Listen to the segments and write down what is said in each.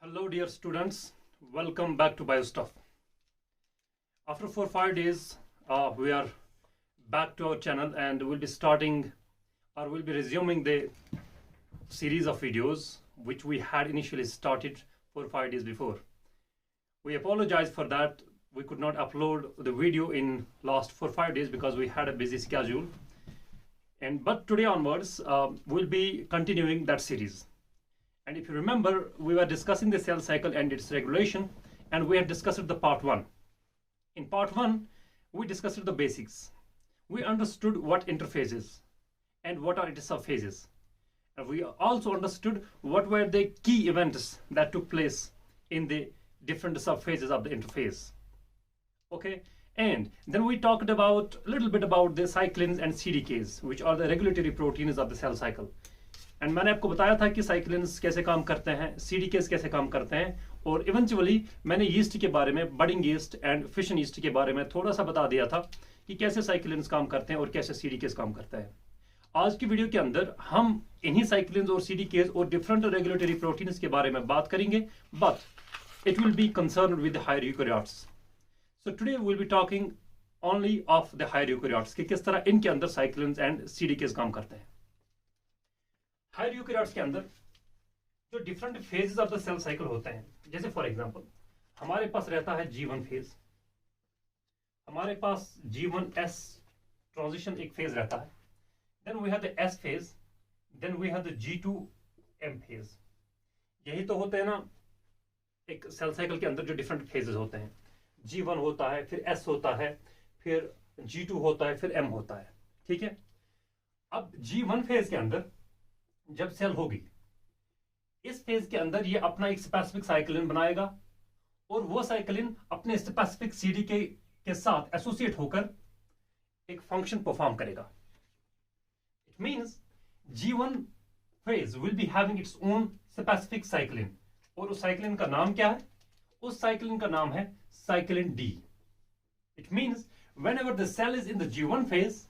Hello, dear students. Welcome back to BioStuff. After 4 5 days, we are back to our channel and we'll be starting or we'll be resuming the series of videos which we had initially started 4 5 days before. We apologize for that. We could not upload the video in last 4 5 days because we had a busy schedule. But today onwards, we'll be continuing that series. And if you remember, we were discussing the cell cycle and its regulation, and we had discussed the part 1. In part 1, we discussed the basics. We understood what interphases and what are its subphases. And we also understood what were the key events that took place in the different subphases of the interphase. Okay, and then we talked about a little bit about the cyclins and CDKs, which are the regulatory proteins of the cell cycle. And मैंने आपको बताया था कि cyclins कैसे काम करते हैं, सीडीकेस कैसे काम करते हैं, और इवेंचुअली मैंने यीस्ट के बारे में, budding yeast and fission yeast के बारे में थोड़ा सा बता दिया था कि कैसे साइक्लिन्स काम करते हैं और कैसे सीडीकेस काम करते हैं. आज की वीडियो के अंदर हम इन्हीं साइक्लिन्स और सीडीकेस और डिफरेंट रेगुलेटरी प्रोटीन्स के बारे में बात करेंगे, but it will be concerned with higher eukaryotes. So today we will be talking only of the higher eukaryotes कि किस तरह इनके अंदर साइक्लिन्स एंड सीडीकेस काम करते हैं. हायर यूकैरियोट्स के अंदर जो different phases of the cell cycle होते हैं, जैसे फॉर एग्जांपल हमारे पास रहता है G1 फेज, हमारे पास G1S ट्रांजिशन एक फेज रहता है, then we have the S phase, then we have the G2M phase. यही तो होते हैं ना एक सेल साइकिल के अंदर जो डिफरेंट फेजेस होते हैं. G1 होता है, फिर S होता है, फिर G2 होता है, फिर M होता है. ठीक है, अब G1 फेज के अंदर जब सेल होगी, इस फेज के अंदर ये अपना एक स्पेसिफिक साइक्लिन बनाएगा और वो साइक्लिन अपने स्पेसिफिक सीडीके के साथ एसोसिएट होकर एक फंक्शन परफॉर्म करेगा. It means G1 phase will be having its own specific cyclin, और उस साइक्लिन का नाम क्या है? उस साइक्लिन का नाम है cyclin D. It means whenever the cell is in the G1 phase,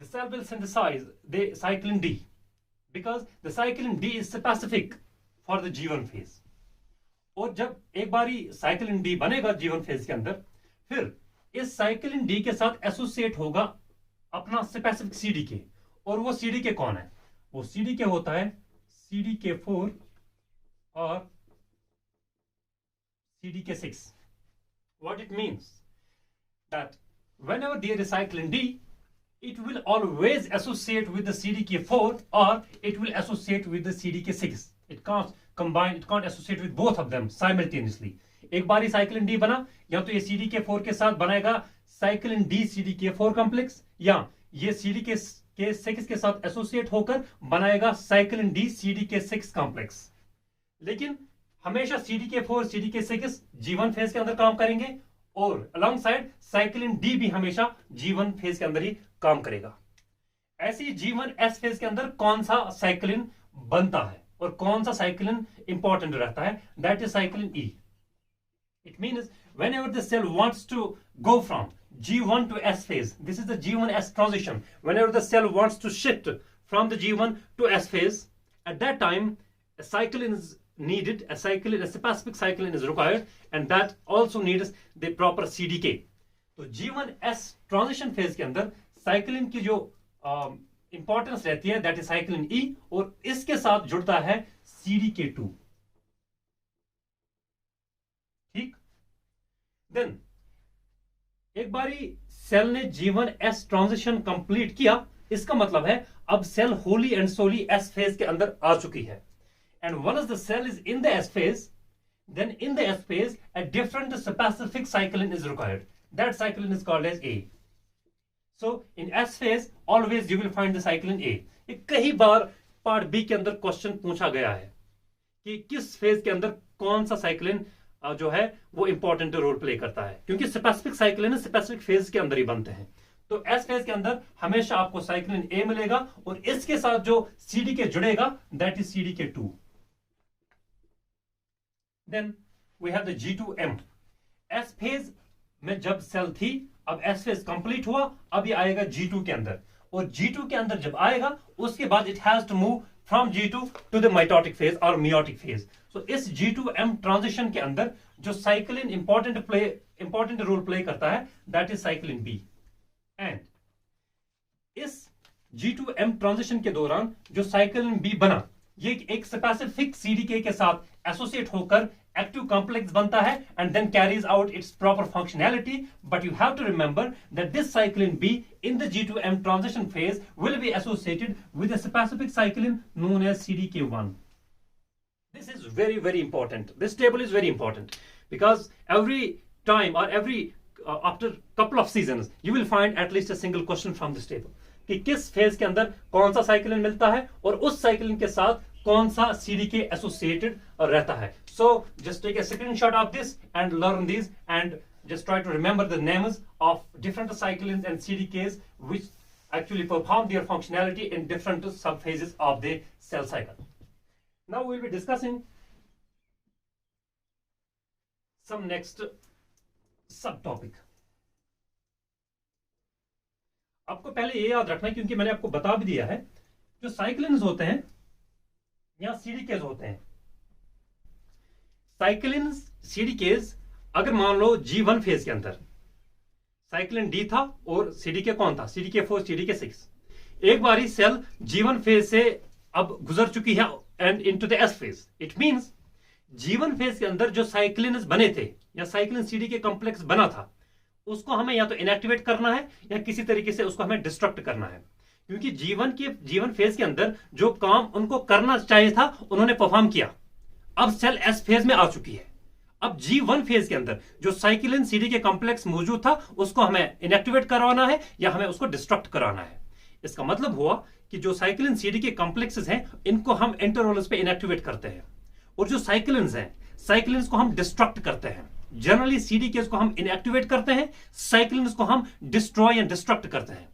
the cell will synthesize the cyclin D, because the cyclin D is specific for the G1 phase. और जब एक बारी cyclin D बनेगा G1 phase के अंदर, फिर इस cyclin D के साथ एसोसिएट होगा अपना स्पेसिफिक CDK, और वो CDK कौन है? वो CDK होता है CDK4 और CDK6. What it means that whenever there is cyclin D, it will always associate with the CDK4 or it will associate with the CDK6. It can't combine, it can't associate with both of them simultaneously. एक बारी cyclin D बना, या तो ये CDK4 के साथ बनाएगा cyclin D CDK4 complex, या ये CDK6 के साथ एसोसिएट होकर बनाएगा साइक्लिन D CDK6 कॉम्प्लेक्स. लेकिन हमेशा CDK4 CDK6 G1 फेज के अंदर काम करेंगे, और अलॉन्ग साइड साइक्लिन डी भी हमेशा G1 फेज के अंदर ही काम करेगा. ऐसे ही G1S फेज के अंदर कौन सा साइक्लिन बनता है और कौन सा साइक्लिन इंपॉर्टेंट रहता है? That is cyclin E. It means whenever the cell wants to go from G1 to S phase, this is the G1S transition. Whenever the cell wants to shift from the G1 to S phase, at that time a cyclin is needed, a specific cyclin is required, and that also needs the proper CDK. तो G1S transition phase के अंदर cyclin की जो importance रहती है, that is cyclin E, और इसके साथ जुड़ता है CDK2. ठीक, देन एक बारी सेल ने G1S ट्रांजिशन कंप्लीट किया, इसका मतलब है अब cell wholly and solely S phase के अंदर आ चुकी है. And once the cell is in the S phase, then in the S phase a different specific cyclin is required. That cyclin is called as A. So in S phase always you will find the cyclin A. ये कई बार part B के अंदर question पूछा गया है कि किस phase के अंदर कौन सा साइक्लिन जो है वो इंपॉर्टेंट रोल प्ले करता है, क्योंकि स्पेसिफिक साइक्लिन स्पेसिफिक फेज के अंदर ही बनते हैं. तो एस फेज के अंदर हमेशा आपको साइक्लिन ए मिलेगा, और इसके साथ जो सीडीके जुड़ेगा that is CDK2. Then we have the G2M. S phase में जब सेल थी, अब S phase कंप्लीट हुआ, अब ये आएगा G2 के अंदर, और G2 के अंदर जब आएगा उसके बाद it has to move from G2 to the mitotic phase और मियोटिक फेज। सो इस G2M ट्रांजिशन के अंदर जो साइक्लिन इंपॉर्टेंट रोल प्ले करता है, that is cyclin B. And इस G2M ट्रांजिशन के दौरान जो साइक्लिन बी बना, ये एक स्पेसिफिक CDK के साथ एसोसिएट होकर एक्टिव कॉम्प्लेक्स बनता है and then carries out its proper functionality. But you have to remember that this cyclin B in the G2M transition phase will be associated with a specific cyclin known as CDK1। This is very, very important. This table is very important because every time or every after couple of seasons you will find at least a single question from this table कि किस phase के अंदर कौन सा cyclin मिलता है और उस साइक्लिन के साथ कौन सा CDK एसोसिएटेड रहता है। So just take a screenshot of this and learn these and just try to remember the names of different cyclins and CDKs which actually perform their functionality in different subphases of the cell cycle. Now we will be discussing some next subtopic. आपको पहले ये याद रखना है क्योंकि मैंने आपको बता भी दिया है, जो साइक्लिन्स होते हैं या CDKs होते हैं, साइक्लिन्स CDKs अगर मान लो G1 फेज के अंदर साइक्लिन D था और CDK कौन था, CDK4 CDK6, एक बारी सेल G1 फेज से अब गुजर चुकी है and into the S phase. It means G1 phase के अंदर जो साइक्लिन्स बने थे या साइक्लिन CDK कॉम्प्लेक्स बना था, उसको हमें या तो इनएक्टिवेट करना है या किसी तरीके से उसको हमें डिस्ट्रक्ट करना है, क्योंकि G1 फेज के अंदर जो काम उनको करना चाहिए था उन्होंने परफॉर्म किया। अब सेल S फेज में आ चुकी है। अब G1 फेज के अंदर जो साइक्लिन CDK कॉम्प्लेक्स मौजूद था उसको हमें इनएक्टिवेट करवाना है या हमें उसको डिस्ट्रक्ट कराना है। इसका मतलब हुआ कि जो साइक्लिन CDK कॉम्प्लेक्सेस हैं इनको हम इंटरवल्स पे इनएक्टिवेट करते हैं और जो साइक्लिन्स हैं साइक्लिन्स को हम डिस्ट्रक्ट करते हैं। जनरली CDKs को हम इनएक्टिवेट करते हैं, साइक्लिन्स को हम डिस्ट्रॉय एंड डिस्ट्रक्ट करते हैं।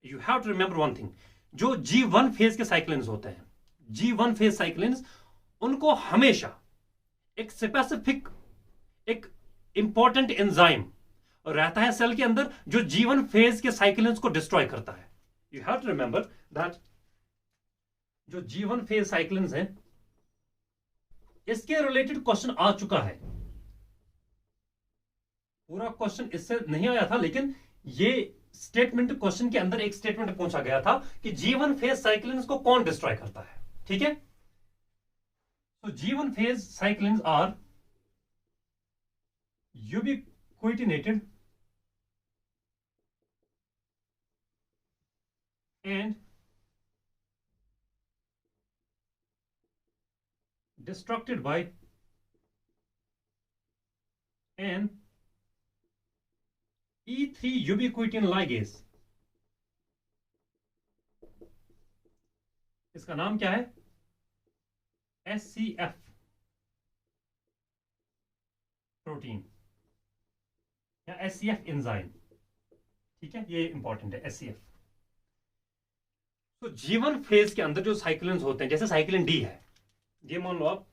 You have to remember one thing, जो G1 फेज के साइक्लिन्स होते हैं, G1 फेज साइक्लिन्स, उनको हमेशा एक स्पेसिफिक एक इंपॉर्टेंट एंजाइम रहता है सेल के अंदर जो G1 फेज के साइक्लिन्स को डिस्ट्रॉय करता है। You have to remember that जो G1 फेज साइक्लिन्स हैं, इसके रिलेटेड क्वेश्चन आ चुका है। पूरा क्वेश्चन इससे नहीं आया था, लेकिन ये स्टेटमेंट क्वेश्चन के अंदर एक स्टेटमेंट पूछा गया था कि G1 फेज साइक्लिन्स को कौन डिस्ट्रॉय करता है। ठीक है, तो G1 phase cyclins are ubiquitinated and destructed by an E3 ubiquitin ligase। इसका नाम क्या है? SCF प्रोटीन या SCF एंजाइम। ठीक है, ये इंपॉर्टेंट है SCF। तो G1 फेज के अंदर जो साइक्लिन्स होते हैं, जैसे साइक्लिन D है, ये मान लो आप,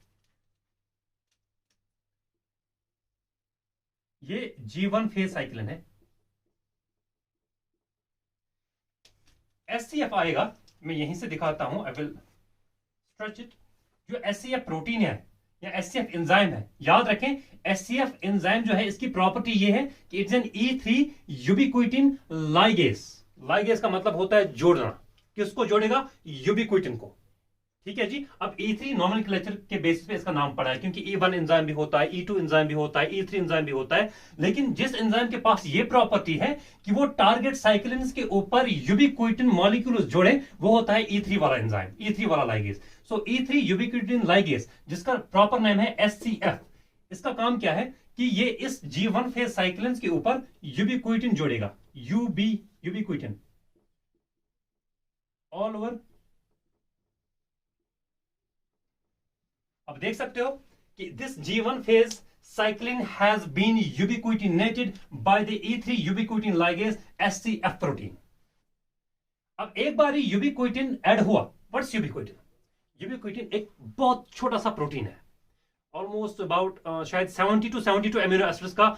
ये G1 फेज साइक्लिन है। SCF आएगा, मैं यहीं से दिखाता हूं, आई विल स्ट्रेच इट। जो SCF प्रोटीन है या SCF एंजाइम है, याद रखें SCF एंजाइम जो है इसकी प्रॉपर्टी ये है कि it's an E3 ubiquitin ligase. Ligase का मतलब होता है जोड़ना। किसको जोड़ेगा? यूबिक्विटिन को। ठीक है जी। अब E3 नॉमेनक्लेचर के बेसिस पे इसका नाम पड़ा है, क्योंकि E1 एंजाइम भी होता है, E2 एंजाइम भी होता है, E3 एंजाइम भी होता है। लेकिन जिस एंजाइम के पास ये प्रॉपर्टी है कि वो टारगेट साइक्लिन्स के ऊपर यूबिक्विटिन मॉलिक्यूल्स जोड़े, वो होता है E3 वाला एंजाइम, E3 वाला लाइगेस। सो E3 यूबिक्विटिन लाइगेस, जिसका प्रॉपर नेम है SCF, इसका काम क्या है कि ये इस G1 फेज साइक्लिन्स के ऊपर यूबिक्विटिन जोड़ेगा। Ubiquitin all over. अब देख सकते हो कि this G1 phase cyclin has been ubiquitinated by the E3 ubiquitin ligase SCF protein. अब एक बार यूबिक्विटिन ऐड हुआ। व्हाट्स यूबिक्विटिन? यूबिक्विटिन एक बहुत छोटा सा प्रोटीन है, ऑलमोस्ट अबाउट शायद 70 to 72 अमीनो एसिड्स का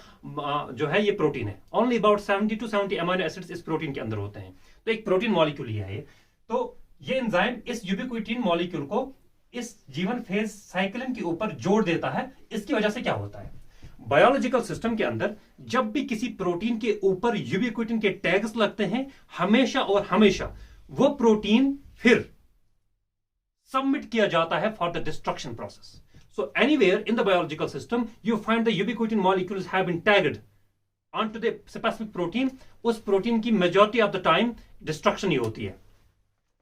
जो है ये प्रोटीन है। Only about 70 to 70 amino acids इस प्रोटीन के अंदर होते हैं। तो एक प्रोटीन मॉलिक्यूल ही है ये। तो ये एंजाइम इस यूबिक्विटिन मॉलिक्यूल को इस G1 फेज साइक्लिन के ऊपर जोड़ देता है। इसकी वजह से क्या होता है, बायोलॉजिकल सिस्टम के अंदर जब भी किसी प्रोटीन के ऊपर यूबिक्विटिन के टैग्स लगते हैं, हमेशा और हमेशा वो प्रोटीन फिर सबमिट किया जाता है for the destruction process. So anywhere in the biological system you find the ubiquitin molecules have been tagged onto the specific protein, उस प्रोटीन की majority of the time destruction ही होती है।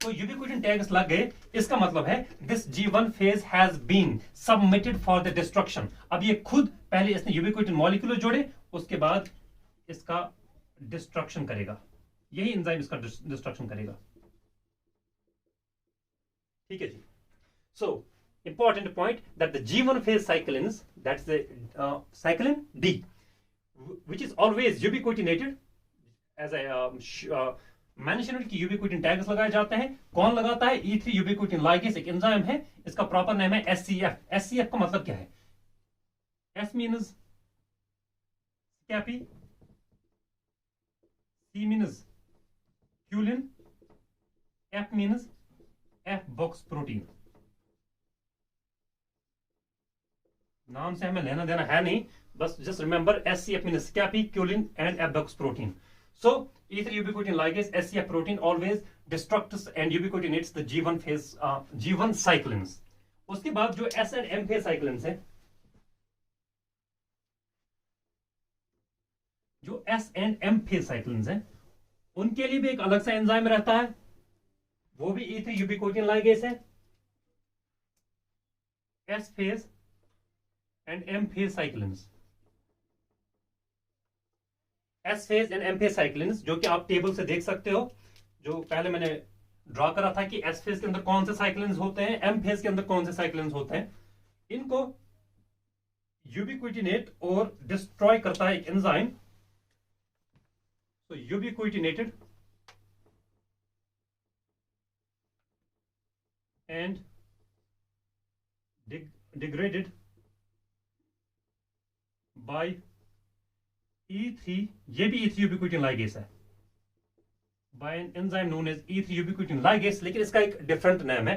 तो यूबिक्विटिन टैग्स लग गए, इसका मतलब है this G1 phase has been submitted for the destruction. अब ये खुद पहले इसने यूबिक्विटिन मॉलिक्यूल जोड़े, उसके बाद इसका डिस्ट्रक्शन करेगा, यही एंजाइम इसका डिस्ट्रक्शन करेगा। ठीक है जी। So important point that the G1 phase cyclins, that's the cyclin D, which is always ubiquitinated, as I mentioned कि यूबिक्विटिन टैग्स लगाए जाते हैं। कौन लगाता है? E3 यूबिक्विटिन लाइगेस एक एंजाइम है, इसका प्रॉपर नेम है SCF। SCF का मतलब क्या है? S means स्कैपी, C means क्यूलिन, F means F box protein. नाम से हमें लेना देना है नहीं, बस just remember SCF means scapy, culin and F protein. So E3 ubiquitin ligase SCF protein always destructs and ubiquitinates the G1 phase G1 cyclins. उसके बाद जो S and M phase cyclins है, जो S and M phase cyclins है, उनके लिए भी एक अलग सा एंजाइम रहता है, वो भी E3 ubiquitin ligase है। S phase and M phase cyclins, S phase and M phase cyclins, जो कि आप टेबल से देख सकते हो, जो पहले मैंने ड्रॉ करा था कि S फेज के अंदर कौन से साइक्लिन्स होते हैं, M फेज के अंदर कौन से साइक्लिन्स होते हैं। इनको यूबिक्विटिनेट और डिस्ट्रॉय करता है एक एंजाइम। तो यूबिक्विटिनेटेड एंड डिग्रेडेड बाय E3, ये भी E3 ubiquitin ligase है, by an enzyme known as E3 ubiquitin ligase, लेकिन इसका एक डिफरेंट नेम है,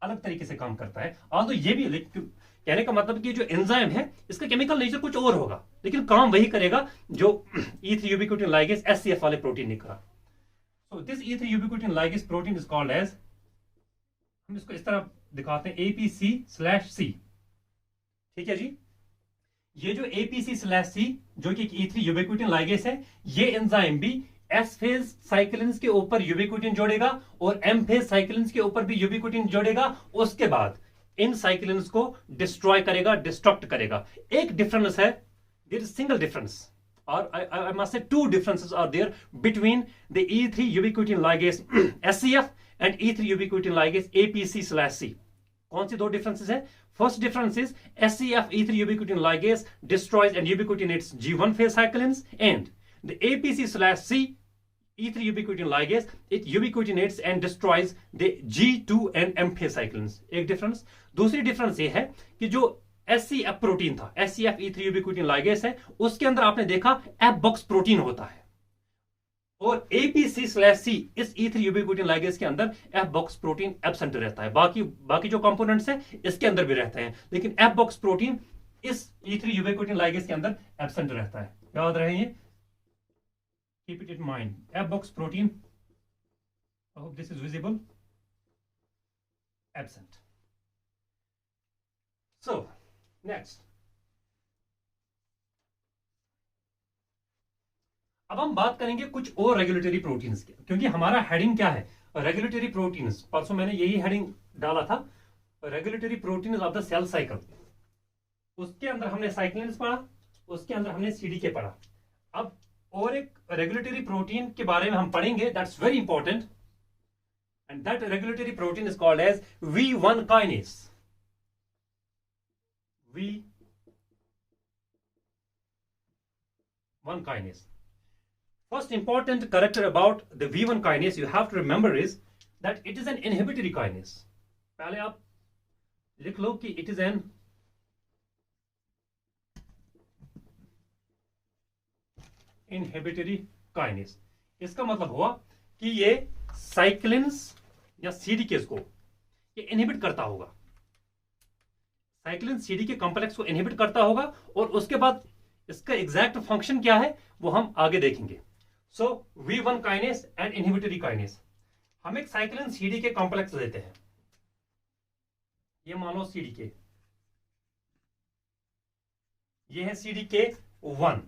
अलग तरीके से काम करता है। तो ये भी कहने का मतलब कि जो एंजाइम है इसका केमिकल नेचर कुछ और होगा, लेकिन काम वही करेगा जो E3 ubiquitin ligase SCF वाले प्रोटीन ने करा। So this E3 ubiquitin ligase protein is called as, हम इसको इस तरह दिखाते हैं, APC/C। ठीक है जी। ये जो APC/C जो कि E3 यूबिक्विटिन लाइगेस है, ये एंजाइम भी S फेज साइक्लिन्स के ऊपर यूबिक्विटिन जोड़ेगा और M फेज साइक्लिन्स के ऊपर भी यूबिक्विटिन जोड़ेगा। उसके बाद इन साइक्लिन्स को डिस्ट्रॉय करेगा, डिस्ट्रक्ट करेगा। एक डिफरेंस है, देयर इज सिंगल डिफरेंस, और I must say two differences are there between the E3 ubiquitin ligase SCF and E3 ubiquitin ligase APC/C। कौन सी दो डिफरेंसेस है? First difference is SCF E3 ubiquitin ligase destroys and ubiquitinates G1 phase cyclins, and the APC/C E3 ubiquitin ligase, it ubiquitinates and destroys the G2 and M phase cyclins। एक difference. दूसरी difference ये है कि जो SCF protein था, SCF E3 ubiquitin ligase है, उसके अंदर आपने देखा F बॉक्स प्रोटीन होता है, और APC/C इस E3 यूबिक्विटिन लाइगेस के अंदर F बॉक्स प्रोटीन एब्सेंट रहता है। बाकी जो कंपोनेंट्स हैं इसके अंदर भी रहते हैं, लेकिन F बॉक्स प्रोटीन इस E3 यूबिक्विटिन लाइगेस के अंदर एब्सेंट रहता है। याद रहे ये, keep it in mind, F box protein, I hope this is visible, absent. So next, अब हम बात करेंगे कुछ और रेगुलेटरी प्रोटीन्स की, क्योंकि हमारा हेडिंग क्या है? Regulatory proteins. परसों मैंने यही हेडिंग डाला था, regulatory proteins of the cell cycle. उसके अंदर हमने साइक्लिन्स पढ़ा, उसके अंदर हमने CDK पढ़ा। अब और एक रेगुलेटरी प्रोटीन के बारे में हम पढ़ेंगे, that's very important, and that regulatory protein is called as V1 kinase. V1 kinase. First important character about the V1 kinase you have to remember is that it is an inhibitory kinase. पहले आप लिख लो कि it is an inhibitory kinase। इसका मतलब हुआ कि ये cyclins या सीडीकेस को ये इनहिबिट करता होगा, साइक्लिन सीडीके कॉम्प्लेक्स को इनहिबिट करता होगा, और उसके बाद इसका एग्जैक्ट फंक्शन क्या है वो हम आगे देखेंगे। सो V1 kinase and inhibitory kinase, हम एक साइक्लिन सीडीके कॉम्प्लेक्स लेते हैं, ये मानो सीडीके, ये है CDK1।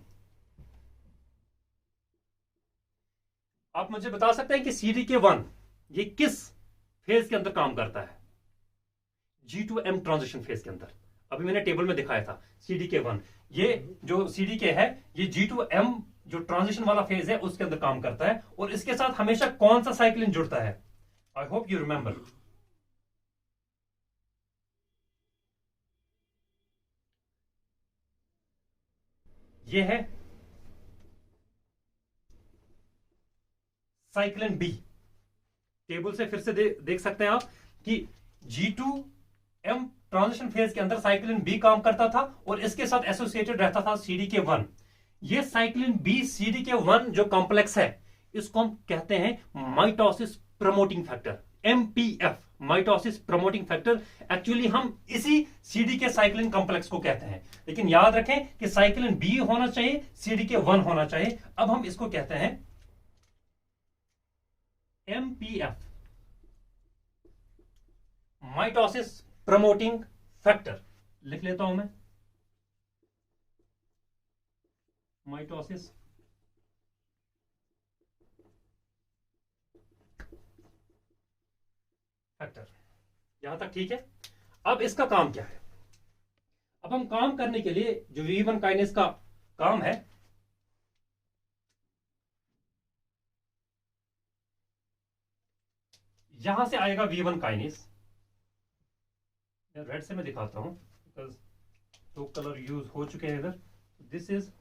आप मुझे बता सकते हैं कि CDK1 ये किस फेज के अंदर काम करता है? G2M ट्रांजिशन फेज के अंदर। अभी मैंने टेबल में दिखाया था CDK1, ये जो CDK है ये G2M जो ट्रांजिशन वाला फेज है उसके अंदर काम करता है, और इसके साथ हमेशा कौन सा साइक्लिन जुड़ता है? आई होप यू रिमेंबर, ये है साइक्लिन बी। टेबल से फिर से देख सकते हैं आप कि G2M ट्रांजिशन फेज के अंदर साइक्लिन बी काम करता था, और इसके साथ एसोसिएटेड रहता था CDK1। ये साइक्लिन बी CDK1 जो कॉम्प्लेक्स है इसको हम कहते हैं mitosis promoting factor, MPF, mitosis promoting factor. Actually हम इसी CDK साइक्लिन कॉम्प्लेक्स को कहते हैं, लेकिन याद रखें कि साइक्लिन बी होना चाहिए, CDK1 होना चाहिए। अब हम इसको कहते हैं MPF, माइटोसिस प्रमोटिंग फैक्टर। लिख लेता हूं मैं, माइटोसिस फैक्टर। यहां तक ठीक है। अब इसका काम क्या है? अब हम काम करने के लिए जो V1 काइनेस का काम है, यहां से आएगा V1 काइनेस। रेड से मैं दिखाता हूं बिकॉज दो कलर यूज हो चुके हैं इधर। दिस इज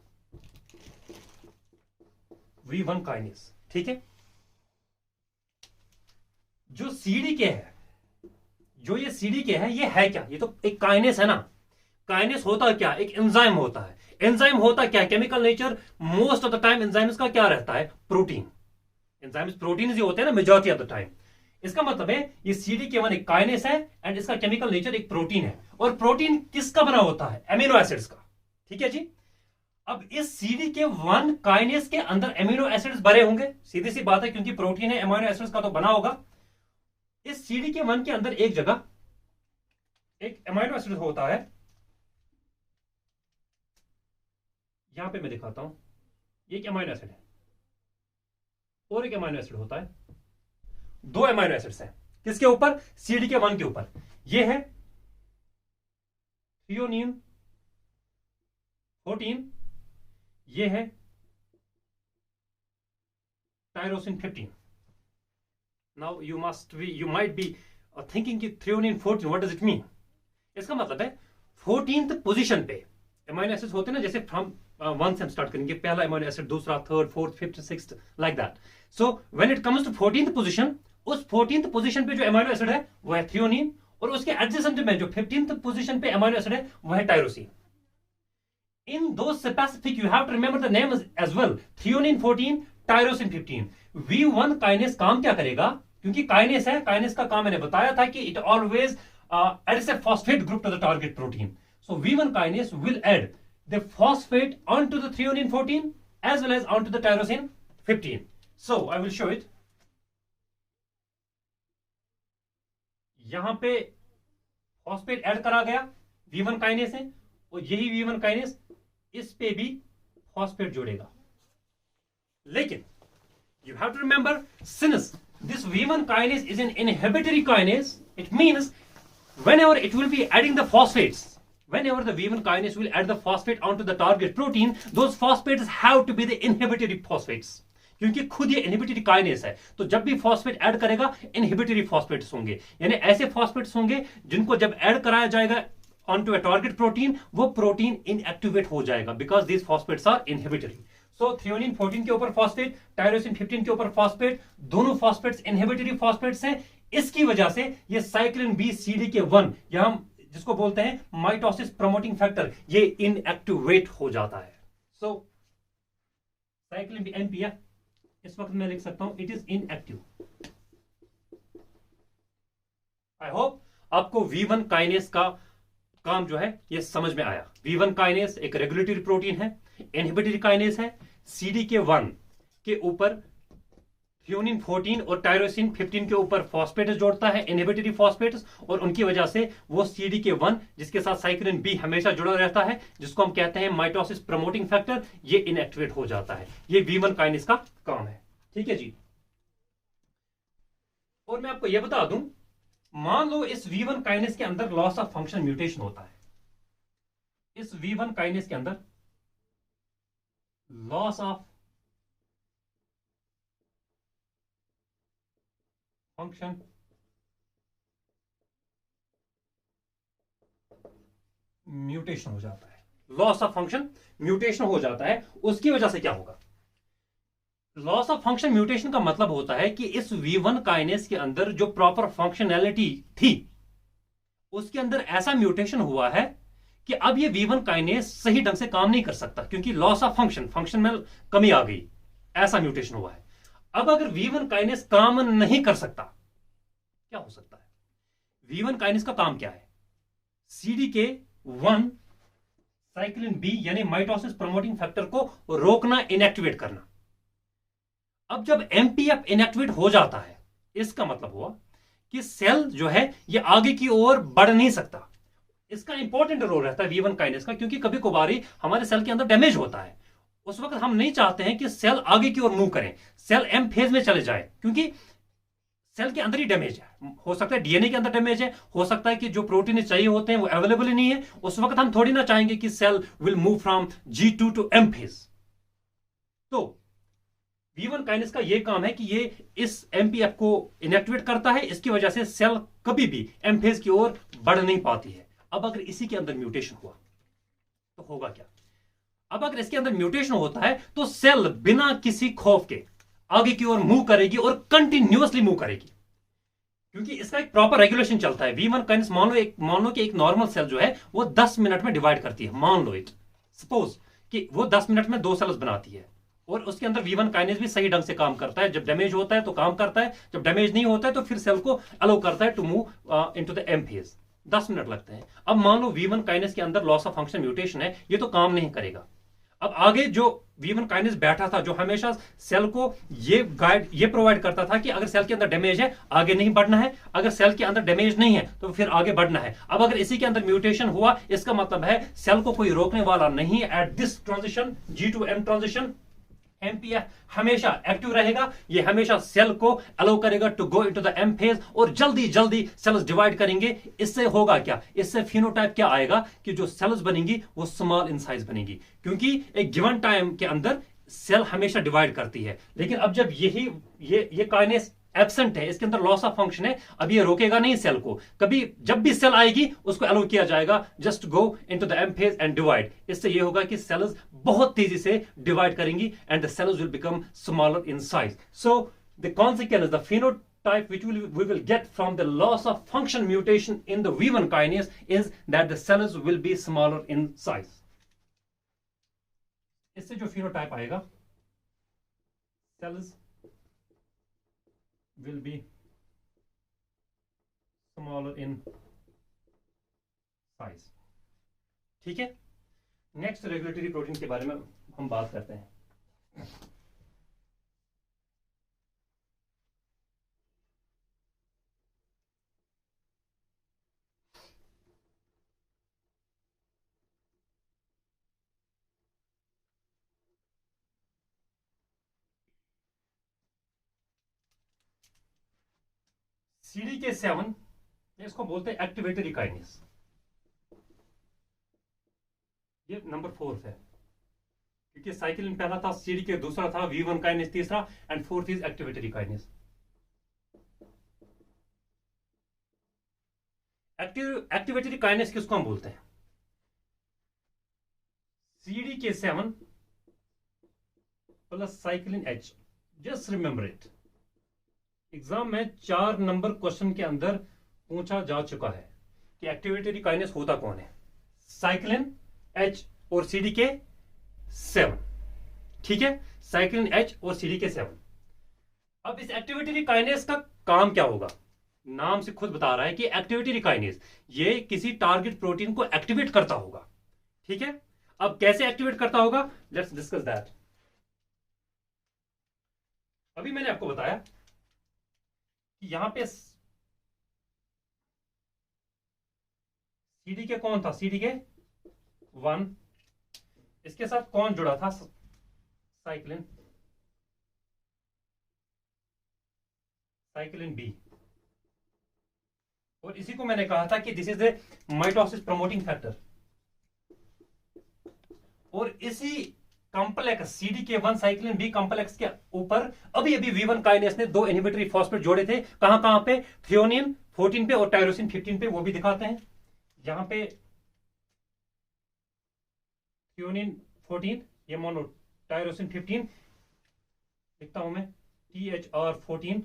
V1 काइनेस, ठीक है। जो CDK है, जो ये CDK है, ये है क्या? ये तो एक काइनेस है ना। काइनेस होता क्या? एक एंजाइम होता है। एंजाइम होता क्या? Chemical nature most of the time enzymes का क्या रहता है? प्रोटीन। एंजाइम्स प्रोटीन ही होते हैं ना मेजॉरिटी ऑफ द टाइम। इसका मतलब है ये CDK1 एक काइनेस है एंड इसका केमिकल नेचर एक प्रोटीन है, और प्रोटीन किसका बना होता है? एमिनो एसिड्स का, ठीक है जी। अब इस CDK1 काइनेस के अंदर एमिनो एसिड्स भरे होंगे, सीधी सी बात है, क्योंकि प्रोटीन है, एमिनो एसिड्स का तो बना होगा। इस CDK1 के अंदर एक जगह एक एमिनो एसिड होता है, यहां पे मैं दिखाता हूं, ये एक एमिनो एसिड है और एक एमिनो एसिड होता है। दो एमिनो एसिड्स हैं किसके ऊपर? CDK1 के ऊपर। ये है थ्रियोनिन 14, ये है tyrosine 15। Now you might be thinking कि threonine 14 what does it mean? इसका मतलब है 14th पोजीशन पे एमिनो एसिड्स होते हैं ना, जैसे फ्रॉम 1 से हम स्टार्ट करेंगे, पहला एमिनो एसिड, दूसरा, third, fourth, fifth, sixth, like that. So when it comes to 14th position, उस 14th पोजीशन पे जो एमिनो एसिड है वो है थ्रियोनिन, और उसके एडजेसेंट में जो 15th पोजीशन पे एमिनो एसिड है वो है tyrosine. In those specific, you have to remember the name as well. Threonine 14, tyrosine 15। V1 kinase काम क्या करेगा? क्योंकि काइनेस है, काइनेस का काम मैंने बताया था कि it always adds a phosphate group to the target protein. So V1 kinase will add the phosphate onto the threonine 14 as well as onto the tyrosine 15. So I will show it. यहां पे phosphate add करा गया, V1 kinase है, और यही V1 kinase इस पे भी फॉस्फेट जोड़ेगा। लेकिन you have to remember, since this V1 kinase is an inhibitory kinase, it means whenever it will be adding the phosphates, whenever the V1 kinase will add the phosphate onto the target protein, those phosphates have to be the inhibitory phosphates. क्योंकि खुद ये inhibitory kinase है, तो जब भी phosphate add करेगा inhibitory phosphates होंगे, यानी ऐसे फॉस्फेट्स होंगे जिनको जब ऐड कराया जाएगा onto a target protein, वो प्रोटीन इनएक्टिवेट हो जाएगा, because these phosphates are inhibitory. So threonine 14 के ऊपर फॉस्फेट, टायरोसिन 15 के ऊपर फॉस्फेट, दोनों फॉस्फेट्स इनहिबिटरी फॉस्फेट्स हैं। इसकी वजह से ये साइक्लिन बी CDK1, या हम जिसको बोलते हैं माइटोसिस प्रमोटिंग फैक्टर, ये इनएक्टिवेट हो जाता है। सो साइक्लिन बी MPF इस वक्त मैं लिख सकता हूं it is inactive. I hope आपको V1 काइनेस का काम जो है ये समझ में आया। V1 काइनेस एक रेगुलेटरी प्रोटीन है, इनहिबिटरी काइनेस है, CDK1 के ऊपर थ्योनिन 14 और टायरोसिन 15 के ऊपर फॉस्फेट्स जोड़ता है, इनहिबिटरी फॉस्फेट्स, और उनकी वजह से वो CDK1 जिसके साथ साइक्लिन B हमेशा जुड़ा रहता है, जिसको हम कहते हैं माइटोसिस प्रमोटिंग फैक्टर, ये इनएक्टिवेट हो जाता है। ये V1 काइनेस का काम है। ठीक है जी। और मैं आपको यह बता दूं, मान लो इस V1 काइनेस के अंदर लॉस ऑफ फंक्शन म्यूटेशन होता है। इस V1 काइनेस के अंदर लॉस ऑफ फंक्शन म्यूटेशन हो जाता है, लॉस ऑफ फंक्शन म्यूटेशन हो जाता है। उसकी वजह से क्या होगा? लॉस ऑफ फंक्शन म्यूटेशन का मतलब होता है कि इस V1 काइनेस के अंदर जो प्रॉपर फंक्शनैलिटी थी उसके अंदर ऐसा म्यूटेशन हुआ है कि अब ये V1 काइनेस सही ढंग से काम नहीं कर सकता, क्योंकि लॉस ऑफ फंक्शन में कमी आ गई, ऐसा म्यूटेशन हुआ है। अब अगर V1 काइनेस काम नहीं कर सकता, क्या हो सकता है? V1 काइनेस का काम क्या है? CDK1 साइक्लिन B यानी माइटोसिस प्रमोटिंग फैक्टर को रोकना, इनएक्टिवेट करना। अब जब MPF इनएक्टिवेट हो जाता है, इसका मतलब हुआ कि सेल जो है ये आगे की ओर बढ़ नहीं सकता। इसका इंपॉर्टेंट रोल रहता है V1 काइनेस का, क्योंकि कभी कभार हमारे सेल के अंदर डैमेज होता है। उस वक्त हम नहीं चाहते हैं कि सेल आगे की ओर मूव करें, सेल M फेज में चले जाए, क्योंकि सेल के अंदर ही डैमेज है। हो सकता है DNA के अंदर डैमेज है, हो सकता है कि जो प्रोटीन चाहिए होते हैं वो अवेलेबल ही नहीं है। उस वक्त हम थोड़ी ना चाहेंगे कि cell will move from G2 to M phase. तो V1 काइनेस का यह काम है कि ये इस MPF को इनएक्टिवेट करता है। इसकी वजह से सेल कभी भी M फेज की ओर बढ़ नहीं पाती है। अब अगर इसी के अंदर म्यूटेशन हुआ तो होगा क्या? अब अगर इसके अंदर म्यूटेशन होता है तो सेल बिना किसी खौफ के आगे की ओर मूव करेगी और कंटिन्यूअसली मूव करेगी, क्योंकि इसका एक प्रॉपर रेगुलेशन चलता है। V1 काइनेस मान लो कि एक नॉर्मल सेल जो है वो 10 मिनट में डिवाइड करती है। मान लो सपोज कि वो 10 मिनट में 2 सेल्स बनाती है, और उसके अंदर V1 काइनेस भी सही ढंग से काम करता है। जब डैमेज होता है तो काम करता है, जब डैमेज नहीं होता है तो फिर सेल को अलाउ करता है to move into the M phase. 10 minute लगते हैं। अब मान लो V1 काइनेस के अंदर लॉस ऑफ फंक्शन म्यूटेशन है, ये तो काम नहीं करेगा। अब आगे जो V1 काइनेस बैठा था, जो हमेशा सेल को ये प्रोवाइड करता था कि अगर सेल के अंदर डैमेज है आगे नहीं बढ़ना है, अगर सेल के अंदर डैमेज नहीं है तो फिर आगे बढ़ना है। अब अगर इसी के अंदर म्यूटेशन हुआ, इसका मतलब है सेल को कोई रोकने वाला नहीं है। At this transition, G2M transition, MPF हमेशा एक्टिव रहेगा। ये हमेशा सेल को अलाउ करेगा to go into the M phase, और जल्दी जल्दी सेल्स डिवाइड करेंगे। इससे होगा क्या? इससे फिनोटाइप क्या आएगा कि जो सेल्स बनेंगी वो स्मॉल इन साइज बनेगी, क्योंकि एक गिवन टाइम के अंदर सेल हमेशा डिवाइड करती है। लेकिन अब जब ये काइनेस एब्सेंट है, इसके अंदर लॉस ऑफ फंक्शन है, अब ये रोकेगा नहीं सेल को। कभी जब भी सेल आएगी उसको अलाउ किया जाएगा just go into the M phase and divide. इससे ये होगा कि सेल्स बहुत तेजी से डिवाइड करेंगी and the cells will become smaller in size. So the consequence, the phenotype which we will get from the loss of function mutation in the V1 kinase is that the cells will be smaller in size. इससे जो phenotype आएगा, cells will be smaller in size. ठीक है। Next regulatory protein के बारे में हम बात करते हैं। CDK7, इसको बोलते हैं एक्टिवेटरी काइनेस। ये नंबर 4 है, क्योंकि साइक्लिन पहला था, CDK दूसरा था, V1 काइनेस तीसरा, and 4th is activatory kinase. Activatory kinase किसको हम बोलते हैं? CDK7 plus cyclin H। Just remember it, exam में 4 नंबर क्वेश्चन के अंदर पूछा जा चुका है कि एक्टिवेटरी काइनेस होता कौन है? साइक्लिन H और CDK7। ठीक है, साइक्लिन H और CDK7। अब इस एक्टिवेटरी काइनेस का काम क्या होगा? नाम से खुद बता रहा है कि एक्टिवेटरी काइनेज ये किसी टारगेट प्रोटीन को एक्टिवेट करता होगा। ठीक है, अब कैसे एक्टिवेट करता होगा, लेट्स डिस्कस दैट। अभी मैंने आपको बताया कि यहां पे सीडीके कौन था, सीडीके 1, इसके साथ कौन जुड़ा था, साइक्लिन, साइक्लिन बी, और इसी को मैंने कहा था कि this is a mitosis promoting factor. और इसी कॉम्प्लेक्स सीडीके1 साइक्लिन बी कॉम्प्लेक्स के ऊपर अभी अभी V1 काइनेस ने 2 इनहिबिटरी फॉस्फेट जोड़े थे। कहां कहां पे, थ्रियोनिन 14 पे और टायरोसिन 15 पे, वो भी दिखाते हैं। यहां पे थ्रियोनिन 14, ये मोनो, टायरोसिन 15, लिखता हूं मैं THR 14,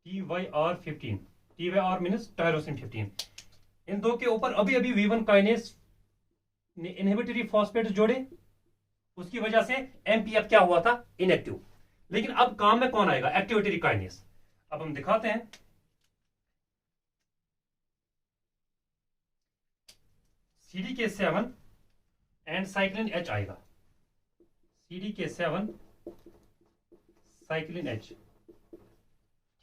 TYR 15, TYR means tyrosine 15। इन दो के ऊपर अभी अभी V1 काइनेस ने इनहिबिटरी फॉस्फेट जोड़े, उसकी वजह से एमपीएफ क्या हुआ था, इनएक्टिव। लेकिन अब काम में कौन आएगा, एक्टिवेटरी काइनेस। अब हम दिखाते हैं, CDK7 एंड साइक्लिन H आएगा, CDK7 साइक्लिन H।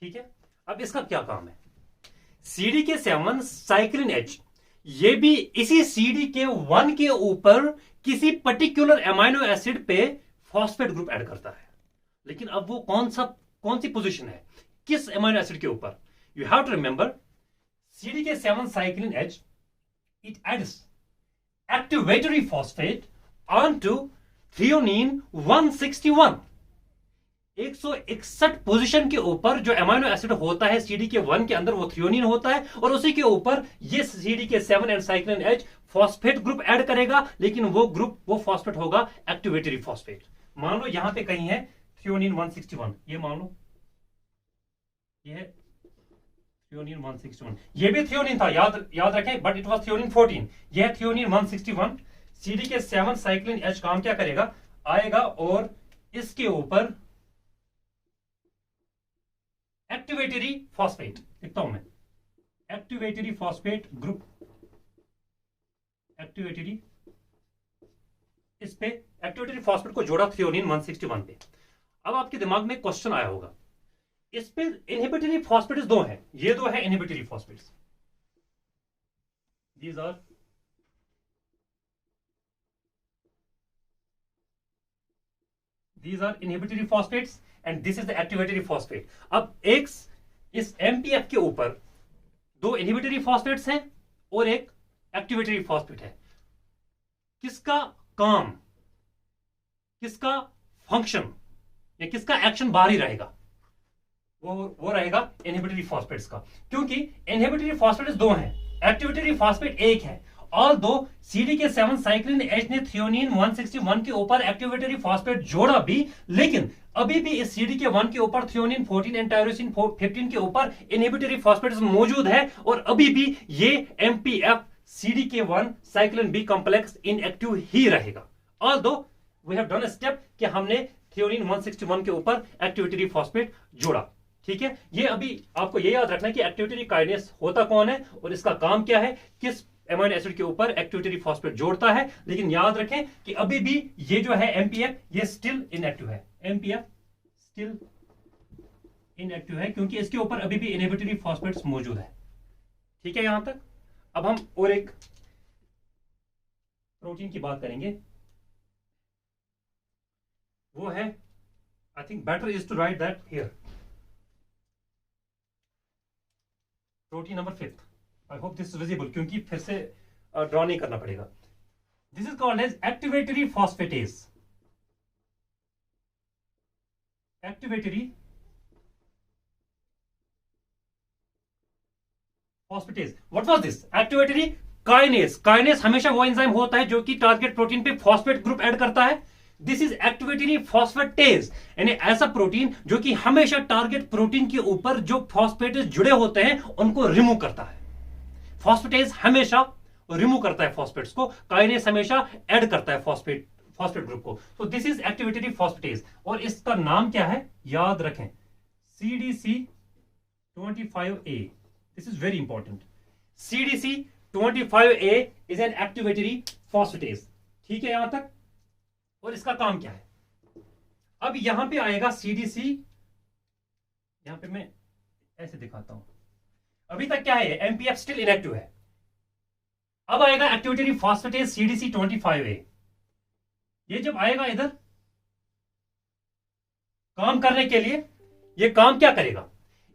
ठीक है, अब इसका क्या काम है, CDK7 साइक्लिन H ये भी इसी CDK1 के ऊपर किसी पर्टिकुलर एमाइनो एसिड पे फॉस्फेट ग्रुप ऐड करता है। लेकिन अब वो कौन सी पोजीशन है, किस एमाइनो एसिड के ऊपर, you have to remember CDK7 cyclin H it adds activatory phosphate onto threonine 161। 161 position के ऊपर जो एमाइनो एसिड होता है CDK1 के अंदर, वो थ्रियोनिन होता है, और उसी के ऊपर ये CDK7 and cyclin H phosphate group add करेगा। लेकिन वो फॉस्फेट होगा एक्टिवेटरी फॉस्फेट। मान लो यहां पे कहीं है थ्रियोनिन 161, ये मान लो ये है थ्रियोनिन 161, ये भी थ्रियोनिन था, याद रखें, बट इट वाज थ्रियोनिन 14, ये है थ्रियोनिन 161। CDK7 साइक्लिन H काम क्या करेगा, आएगा और इसके ऊपर एक्टिवेटरी फॉस्फेट, लिखता हूं मैं, एक्टिवेटरी फॉस्फेट ग्रुप, एक्टिवेटरी, इस पे एक्टिवेटरी फॉस्फेट को जोड़ा थ्रियोनिन 161 पे। अब आपके दिमाग में क्वेश्चन आया होगा, इस पे इनहिबिटरी फॉस्फेट्स दो हैं, ये दो है inhibitory phosphates, these are inhibitory phosphates and this is the activatory phosphate. अब एक इस एमपीएफ के ऊपर दो इनहिबिटरी फॉस्फेट्स हैं और एक एक्टिवेटरी फॉस्फेट है। किसका काम, किसका फंक्शन या किसका एक्शन बाहर ही रहेगा, वो रहेगा इनहिबिटरी फॉस्फेट्स का, क्योंकि इनहिबिटरी फॉस्फेट्स दो हैं, एक्टिवेटरी फॉस्फेट एक है। ऑल दो CDK7 साइक्लिन H ने थ्रियोनिन 161 के ऊपर एक्टिवेटरी फॉस्फेट जोड़ा भी, लेकिन अभी भी इस CDK1 के ऊपर थ्रियोनिन 14 एंड टायरोसिन 15 के ऊपर इनहिबिटरी फॉस्फेट्स मौजूद है, और अभी भी ये MPF CDK1 cyclin B complex inactive ही रहेगा। Although we have done a step कि हमने थ्रियोनिन 161 के ऊपर एक्टिवेटरी फॉस्फेट जोड़ा। ठीक है, ये अभी आपको ये याद रखना है कि एक्टिवेटरी काइनेस होता कौन है और इसका काम क्या है, किस एमाइनो एसिड के ऊपर एक्टिवेटरी फॉस्फेट जोड़ता है। लेकिन याद रखें कि अभी भी ये जो है एमपीएफ, ये स्टिल इनएक्टिव है, एमपीएफ स्टिल इनएक्टिव है, क्योंकि इसके ऊपर अभी भी इनहिबिटरी फॉस्फेट्स मौजूद है। ठीक है यहां तक। अब हम और एक प्रोटीन की बात करेंगे, वो है, I think better is to write that here, protein number 5। I hope this is visible, क्योंकि फिर से ड्रॉ नहीं करना पड़ेगा। This is called as activatory phosphatase, activatory phosphatase. What was this, activatory kinase. Kinase हमेशा वो एंजाइम होता है जो कि टारगेट प्रोटीन पे फॉस्फेट ग्रुप ऐड करता है। दिस इज एक्टिवेटरी फॉस्फेटेज, यानी ऐसा प्रोटीन जो कि हमेशा टारगेट प्रोटीन के ऊपर जो फॉस्फेटेज जुड़े होते हैं उनको रिमूव करता है। फॉस्फेटेज हमेशा रिमूव करता है फॉस्फेट्स को, काइनेस हमेशा ऐड करता है फॉस्फेट ग्रुप को। तो दिस इज एक्टिवेटरी फॉस्फेटेज, और इसका नाम क्या है याद रखें, CDC 25A, this is very important. CDC 25A is an activatory phosphatase. ठीक है यहां तक? और इसका काम क्या है? अब यहां पे आएगा CDC, यहां पे मैं ऐसे दिखाता हूं. अभी तक क्या है? MPF स्टिल इनएक्टिव है. अब आएगा एक्टिवेटरी फॉस्फेटेज CDC 25A. ये जब आएगा इधर काम करने के लिए, ये काम क्या करेगा?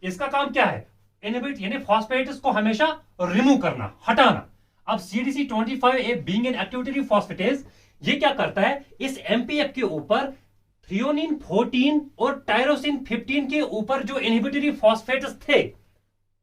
इसका काम क्या है? इनहिबिट यानी फॉस्फेटेज को हमेशा रिमूव करना, हटाना. अब CDC 25A being an activatory phosphatase, ये क्या करता है? इस MPF के ऊपर थ्रियोनिन 14 और टायरोसिन 15 के ऊपर जो इनहिबिटरी फॉस्फेटेज थे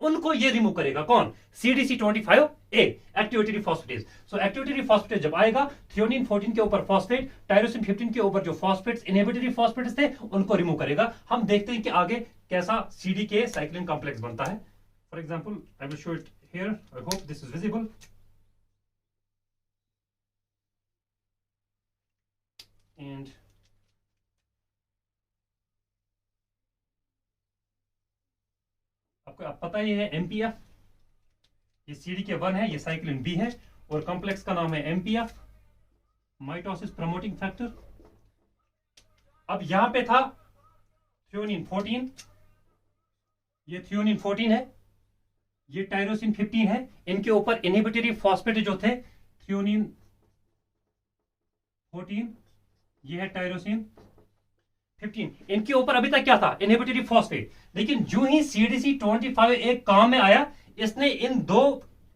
उनको ये रिमूव करेगा. कौन? CDC 25A activatory phosphatase. So activatory phosphatase जब आएगा, थ्रियोनिन 14 के ऊपर फॉस्फेट, टायरोसिन 15 के ऊपर जो फॉस्फेट्स इनहिबिटरी फॉस्फेटेज थे उनको रिमूव करेगा. हम देखते हैं कि आगे कैसा CDK साइक्लिन कॉम्प्लेक्स बनता है. For example I will show it here. I hope this is visible. And आपको पता ही है MPF, ये CDK1 है, ये साइक्लिन B है और कॉम्प्लेक्स का नाम है MPF, माइटोसिस प्रमोटिंग फैक्टर. अब यहां पे था थ्रियोनिन 14, ये थ्रियोनिन 14 है, ये टायरोसिन 15 है. इनके ऊपर इनहिबिटरी फॉस्फेट जो थे थ्रियोनिन 14, ये है टायरोसिन 15. इनके ऊपर अभी तक क्या था? Inhibitory phosphate. लेकिन जो ही CDC 25A काम में आया, इसने इन दो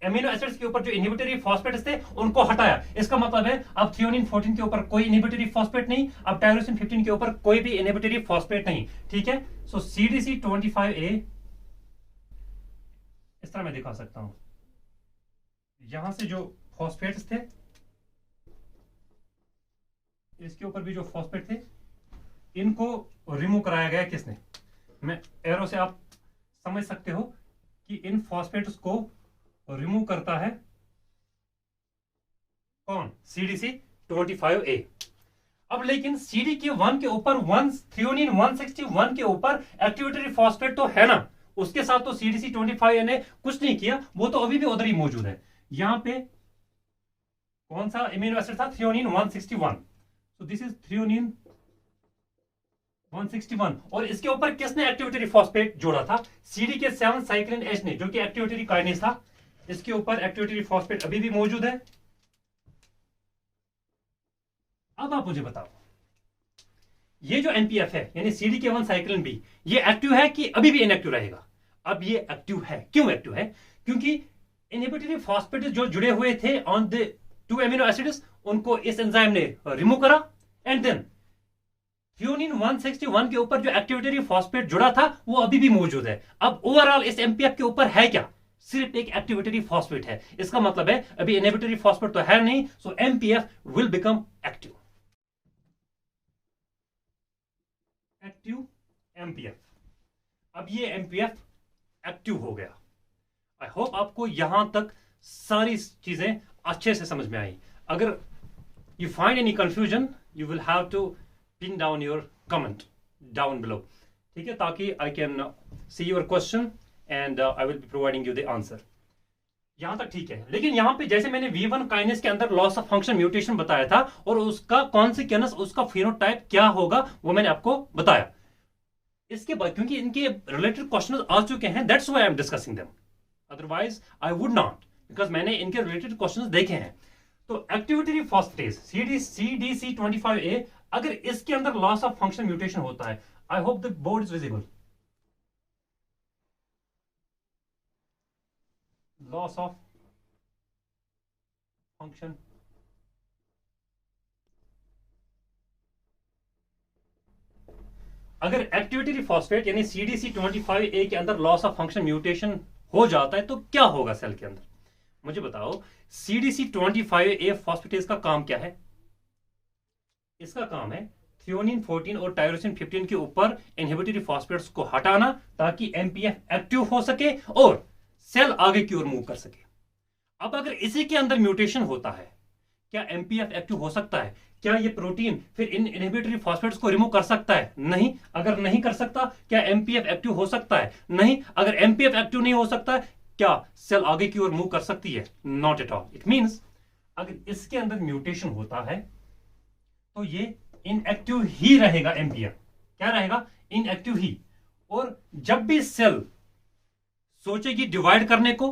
एमिनो एसिड्स के ऊपर जो इनहिबिटरी फॉस्फेट्स थे उनको हटाया. इसका मतलब है अब थ्रियोनिन 14 के ऊपर कोई इनहिबिटरी फॉस्फेट नहीं, अब टायरोसिन 15 के ऊपर कोई भी इनहिबिटरी फॉस्फेट नहीं. ठीक है. सो CDC 25A इस तरह मैं दिखा सकता हूं. यहां से जो फॉस्फेट्स थे, इसके ऊपर भी जो फॉस्फेट थे, इनको रिमूव कराया गया. किसने? मैं एरो से आप समझ सकते हो कि इन फॉस्फेट्स को रिमूव करता है कौन? CDC 25A. अब लेकिन CDK1 के ऊपर थ्रियोनिन 161 के ऊपर एक्टिवेटरी फॉस्फेट तो है ना, उसके साथ तो CDC 25A ने कुछ नहीं किया, वो तो अभी भी उधर ही मौजूद है. यहां पे कौन सा एमिनो एसिड था? Threonine 161. So this is threonine 161. और इसके ऊपर किसने एक्टिवेटरी फॉस्फेट जोड़ा था? CDK7 साइक्लिन H ने, जो कि एक्टिवेटरी काइनेज था. इसके ऊपर एक्टिवेटरी फॉस्फेट अभी भी मौजूद है. अब आप मुझे बताओ, ये जो MPF है यानी CDK1 साइक्लिन B, ये एक्टिव है कि अभी भी इनएक्टिव रहेगा? अब ये एक्टिव है. क्यों एक्टिव है? क्योंकि इनहिबिटरी फॉस्फेट जो जुड़े हुए थे ऑन द 2 एमिनो एसिड्स, उनको इस एंजाइम ने रिमूव करा. एंड देन थ्रियोनिन 161 के ऊपर जो एक्टिवेटरी फॉस्फेट जुड़ा था वो अभी भी मौजूद है. अब ओवरऑल इस MPF के ऊपर है क्या? सिर्फ एक एक्टिवेटरी फॉस्फेट है. इसका मतलब है अभी इनहिबिटरी फॉस्फेट तो है नहीं. सो MPF will become active. Active MPF. अब ये MPF एक्टिव हो गया. आई होप आपको यहां तक सारी चीजें अच्छे से समझ में आई. अगर you find any confusion, you will have to pin down your comment down below. ठीक है, ताकि I can see your question and I will be providing you the answer. यहां तक ठीक है. लेकिन यहां पे जैसे मैंने V1 काइनेस के अंदर लॉस ऑफ फंक्शन म्यूटेशन बताया था और उसका कॉन्सिक्वेंस, उसका फिनोटाइप क्या होगा वो मैंने आपको बताया. इसके बाद क्योंकि इनके रिलेटेड क्वेश्चन आ चुके हैं, that's why I am discussing them. Otherwise I would not, because मैंने इनके रिलेटेड क्वेश्चन देखे हैं. तो एक्टिवेटरी फॉस्फेटेज CDC 25A, अगर इसके अंदर लॉस ऑफ फंक्शन म्यूटेशन होता है, I hope the board is visible. Loss of function, अगर एक्टिवेटरी फॉस्फेट यानी CDC 25A के अंदर लॉस ऑफ फंक्शन म्यूटेशन हो जाता है तो क्या होगा सेल के अंदर? मुझे बताओ, CDC 25A फॉस्फेटेज का काम क्या है? इसका काम है थ्रियोनिन 14 और टायरोसिन 15 के ऊपर इनहिबिटरी फॉस्फेट्स को हटाना, ताकि MPF एक्टिव हो सके और सेल आगे की ओर मूव कर सके. अब अगर इसी के अंदर म्यूटेशन होता है, क्या एमपीएफ एक्टिव हो सकता है? क्या ये प्रोटीन फिर इन इनहिबिटरी फॉस्फेट्स को रिमूव कर सकता है? नहीं। अगर नहीं कर सकता, क्या एमपीएफ एक्टिव हो सकता है? नहीं। अगर एमपीएफ एक्टिव नहीं हो सकता, क्या सेल आगे की ओर मूव कर सकती है? Not at all. It means अगर इसके अंदर म्यूटेशन होता है तो ये इनएक्टिव ही रहेगा। एमपीएफ क्या रहेगा? इनएक्टिव ही। और जब भी सेल सोचेगी डिवाइड करने को,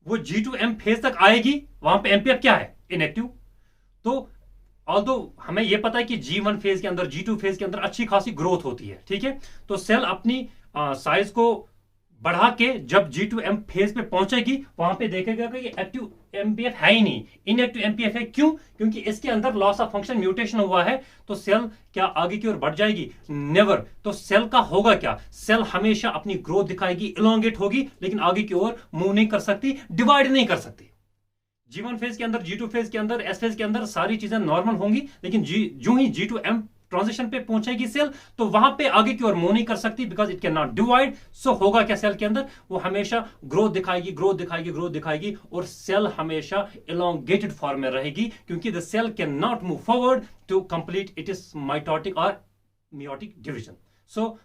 वो G2M फेज तक आएगी, वहां पे एमपीएफ क्या है? इनएक्टिव। तो ऑल्दो हमें यह पता है कि G1 फेज के अंदर, G2 फेज के अंदर अच्छी खासी ग्रोथ होती है, ठीक है। तो सेल अपनी साइज को बढ़ा के जब G2M फेज पे पहुंचेगी, वहां पे देखेगा कि एक्टिव एमपीएफ है ही नहीं, इनएक्टिव एमपीएफ है। क्यों? क्योंकि इसके अंदर लॉस ऑफ फंक्शन म्यूटेशन हुआ है। तो सेल क्या आगे की ओर बढ़ जाएगी? नेवर। तो सेल का होगा क्या? सेल हमेशा अपनी ग्रोथ दिखाएगी, इलोंगेट होगी, लेकिन आगे की ओर मूव नहीं कर सकती, डिवाइड नहीं कर सकती। G1 फेज के अंदर, G2 फेज के अंदर, एस फेज के अंदर सारी चीजें नॉर्मल होंगी, लेकिन जो ही G2M ट्रांजिशन पे पहुंचेगी सेल, तो वहां पे आगे की ओर मूव नहीं कर सकती, because it can not divide. So होगा क्या सेल के अंदर? वो हमेशा ग्रोथ दिखाएगी, ग्रोथ दिखाएगी, ग्रोथ दिखाएगी, और सेल हमेशा इलोंगेटेड फॉर्म में रहेगी, क्योंकि the cell can not move forward to complete it is mitotic और meiotic division. So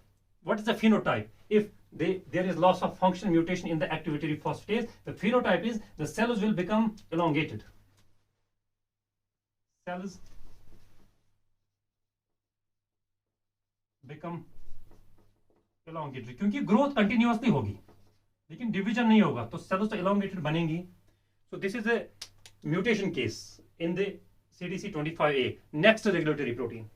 what is the phenotype? If there is loss of function mutation in the activatory phosphatase, the phenotype is the cells will become elongated. Cells become elongated क्योंकि growth continuously होगी, लेकिन division नहीं होगा, तो sales तो elongated बनेंगी. So this is a mutation case in the CDC25A. Next regulatory protein.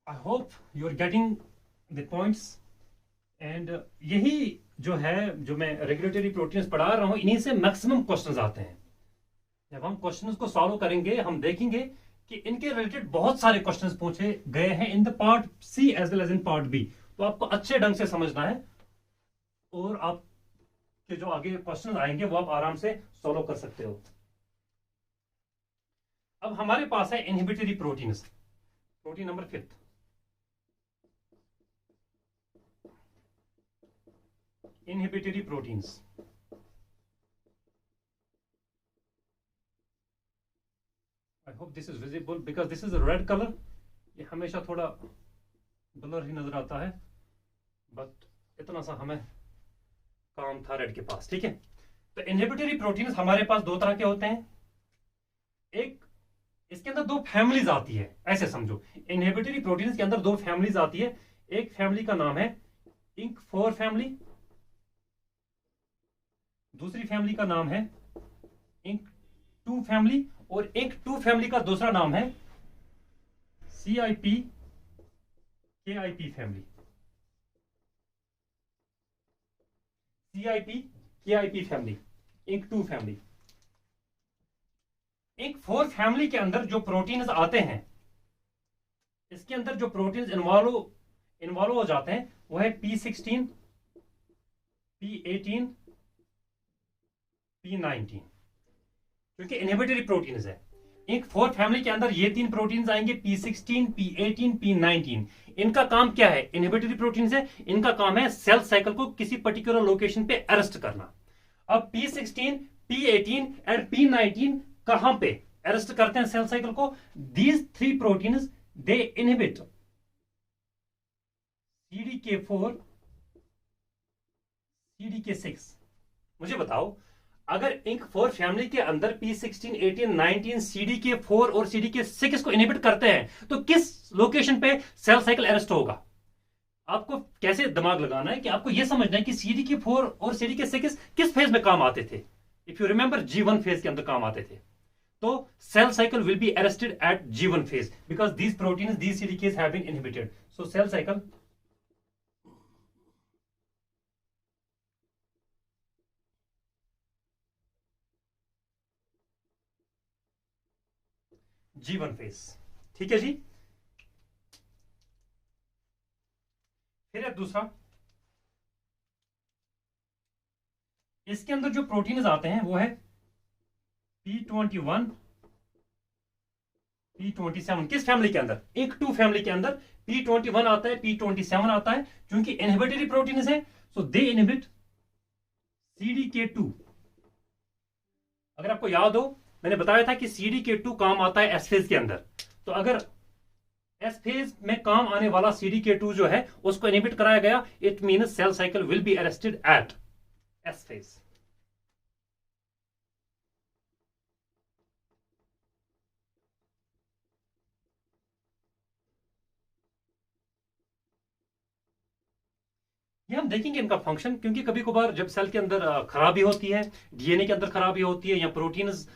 I hope you are getting the points. And यही जो है, जो मैं रेगुलेटरी प्रोटीन्स पढ़ा रहा हूं, इन्हीं से मैक्सिमम क्वेश्चंस आते हैं. जब हम क्वेश्चंस को सॉल्व करेंगे, हम देखेंगे कि इनके रिलेटेड बहुत सारे क्वेश्चंस पूछे गए हैं in the part C as well as in part B. तो आपको अच्छे ढंग से समझना है, और आपके जो आगे क्वेश्चंस आएंगे वो आप आराम से सॉल्व कर सकते हो. अब हमारे पास है inhibitory proteins. Protein number 5. Inhibitory proteins. I hope this is visible because this is a red color. ये हमेशा थोड़ा ब्लर ही नजर आता है, बट इतना सा हमें काम था रेड के पास, ठीक है. तो इनहिबिटरी प्रोटीन्स हमारे पास दो तरह के होते हैं. एक, इसके अंदर दो फैमिलीज आती है, ऐसे समझो. इनहिबिटरी प्रोटीन्स के अंदर दो फैमिलीज आती है. एक फैमिली का नाम है INK4 फैमिली, दूसरी फैमिली का नाम है INK2 फैमिली, और INK2 फैमिली का दूसरा नाम है CIP KIP family. CIP KIP family, INK2 family. INK4 family के अंदर जो प्रोटीन्स आते हैं, इसके अंदर जो प्रोटीन्स इन्वॉल्व हो जाते हैं वो है P16, P18, P19, क्योंकि इनहिबिटरी प्रोटीन्स है. INK4 फैमिली के अंदर ये तीन प्रोटीन्स आएंगे, P16, P18, P19. इनका काम क्या है? इनहिबिटरी प्रोटीन्स है, इनका काम है सेल साइकिल को किसी पर्टिकुलर लोकेशन पे अरेस्ट करना. अब P16, P18 एंड P19 कहां पे अरेस्ट करते हैं सेल साइकिल को? These three proteins they inhibit CDK4, CDK6. मुझे बताओ, अगर INK4 फैमिली के अंदर P16, 18, 19 CDK4 और CDK6 को इनहिबिट करते हैं, तो किस लोकेशन पे सेल साइकिल अरेस्ट होगा? आपको कैसे दिमाग लगाना है कि आपको यह समझना है कि CDK4 और CDK6 किस फेज में काम आते थे. If you remember, G1 phase के अंदर काम आते थे. तो cell cycle will be arrested at G1 phase because these proteins, these CDKs have been inhibited. So cell cycle G1 phase. ठीक है जी. फिर एक दूसरा, इसके अंदर जो प्रोटीन्स आते हैं वो है P21, P27. किस फैमिली के अंदर? INK2 फैमिली के अंदर P21 आता है, P27 आता है. क्योंकि इनहिबिटरी प्रोटीन्स है, सो दे इनहिबिट CDK2, अगर आपको याद हो मैंने बताया था कि CDK2 काम आता है एस फेज के अंदर। तो अगर एस फेज में काम आने वाला CDK2 जो है उसको इनहिबिट कराया गया, it means cell cycle will be arrested at S phase. ये हम देखेंगे इनका फंक्शन, क्योंकि कभी कभार जब सेल के अंदर खराबी होती है, डीएनए के अंदर खराबी होती है, या प्रोटीन्स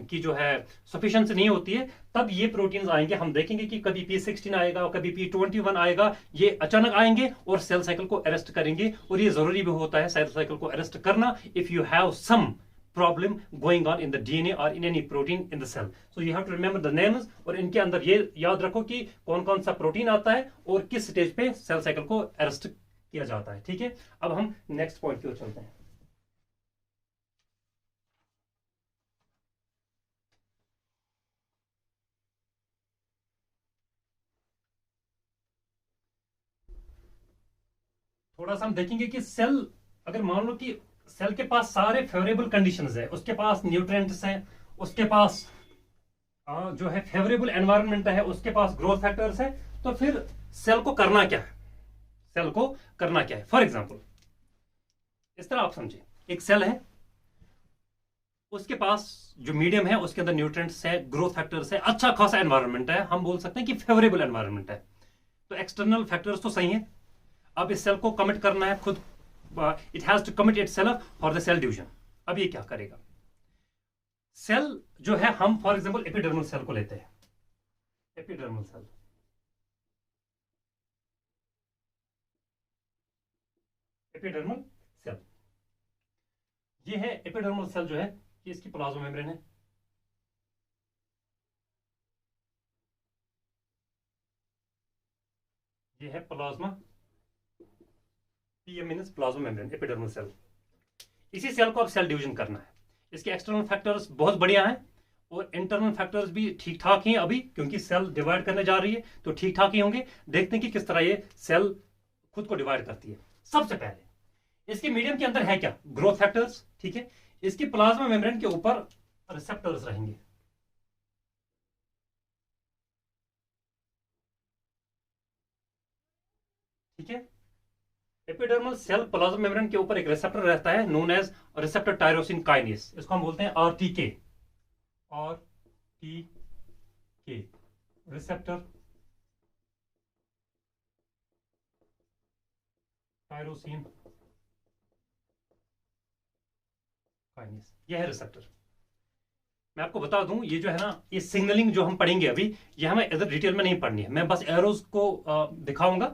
की जो है सफिशिएंसी नहीं होती है, तब ये प्रोटीन्स आएंगे। हम देखेंगे कि कभी P16 आएगा, कभी P21 आएगा, ये अचानक आएंगे और सेल साइकिल को अरेस्ट करेंगे। और ये जरूरी भी होता है सेल साइकिल को अरेस्ट करना if you have some problem going on in the DNA और in any protein in the cell. So you have to remember the names, और इनके अंदर ये याद रखो कि कौन कौन सा प्रोटीन आता है और किस स्टेज पे सेल साइकिल को अरेस्ट किया जाता है। ठीक है, अब हम नेक्स्ट पॉइंट की ओर चलते हैं। थोड़ा सा हम देखेंगे कि सेल, अगर मान लो कि सेल के पास सारे फेवरेबल कंडीशंस है, उसके पास न्यूट्रिएंट्स हैं, उसके पास जो है फेवरेबल एनवायरनमेंट है, उसके पास ग्रोथ फैक्टर्स है, तो फिर सेल को करना क्या है? सेल को करना क्या है? फॉर एग्जाम्पल इस तरह आप समझे, एक सेल है, उसके पास जो मीडियम है उसके अंदर न्यूट्रिएंट्स है, ग्रोथ फैक्टर्स है, अच्छा खासा एनवायरनमेंट है, हम बोल सकते हैं कि फेवरेबल एनवायरनमेंट है। तो एक्सटर्नल फैक्टर्स तो सही है। अब इस सेल को कमिट करना है खुद, it has to commit itself for the cell division. अब ये क्या करेगा? सेल जो है, हम फॉर एग्जांपल एपिडर्मल सेल को लेते हैं, एपिडर्मल सेल, एपिडर्मल सेल, ये है एपिडर्मल सेल जो है, ये इसकी प्लाज्मा मेम्ब्रेन है। ये है plasma, PM means plasma membrane, epidermal cell. इसी सेल को अब सेल डिवीजन करना है। इसके एक्सटर्नल फैक्टर्स बहुत बढ़िया हैं और इंटरनल फैक्टर्स भी ठीक ठाक ही अभी, क्योंकि सेल डिवाइड करने जा रही है तो ठीक ठाक ही होंगे। देखते हैं कि किस तरह ये सेल खुद को डिवाइड करती है। सबसे पहले इसके मीडियम के अंदर है क्या? Growth factors. ठीक है, इसकी प्लाज्मा मेम्ब्रेन के ऊपर रिसेप्टर्स रहेंगे। ठीक है, एपिडर्मल सेल प्लाज्मा मेम्ब्रेन के ऊपर एक रिसेप्टर रहता है known as receptor tyrosine kinase, इसको हम बोलते हैं RTK, RTK receptor tyrosine kinase, यह है रिसेप्टर। मैं आपको बता दूं, ये जो है ना, ये सिग्नलिंग जो हम पढ़ेंगे अभी, ये हमें इधर डिटेल में नहीं पढ़नी है, मैं बस एरोज को दिखाऊंगा,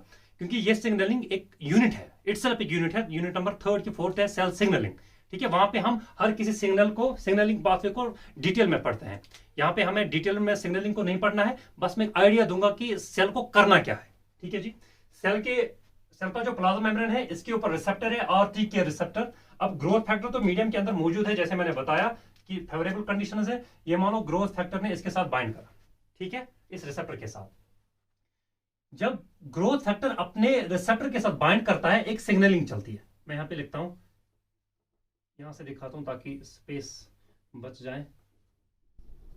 क्योंकि ये सिग्नलिंग एक यूनिट है, इटसेल्फ एक यूनिट है। यूनिट नंबर 3 की 4th है सेल सिग्नलिंग। ठीक है, वहां पे हम हर किसी सिग्नल को, सिग्नलिंग पाथवे को डिटेल में पढ़ते हैं। यहाँ पे हमें डिटेल में सिग्नलिंग को नहीं पढ़ना है, बस मैं एक आइडिया दूंगा कि सेल को करना क्या है। ठीक है जी, सेल का जो प्लाज्मा मेम्ब्रेन है, इसके ऊपर रिसेप्टर है, आरटीके रिसेप्टर। अब ग्रोथ फैक्टर तो मीडियम के अंदर मौजूद है, जैसे मैंने बताया कि फेवरेबल कंडीशन है। ये मानो ग्रोथ फैक्टर ने इसके साथ बाइंड करा, ठीक है, इस रिसेप्टर के साथ। जब ग्रोथ फैक्टर अपने रिसेप्टर के साथ बाइंड करता है, एक सिग्नलिंग चलती है। मैं यहां पे लिखता हूं, यहां से दिखाता हूं ताकि स्पेस बच जाए।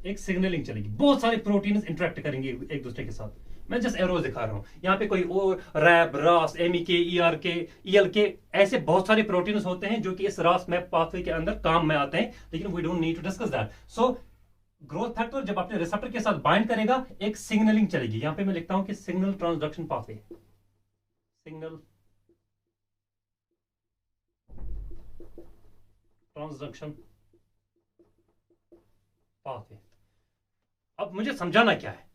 एक सिग्नलिंग चलेगी, बहुत सारे प्रोटीन्स इंटरेक्ट करेंगे एक दूसरे के साथ। मैं जस्ट एरोज दिखा रहा हूं, यहाँ पे कोई ओ रैब, रास, एमईके, ईआरके, ईएलके, ऐसे बहुत सारे प्रोटीन्स होते हैं जो कि इस रास मैप पाथवे के अंदर काम में आते हैं, लेकिन we don't need to discuss that. So growth factor जब अपने रिसेप्टर के साथ बाइंड करेगा, एक सिग्नलिंग चलेगी। यहां पे मैं लिखता हूं कि signal transduction pathway, signal transduction pathway. अब मुझे समझाना क्या है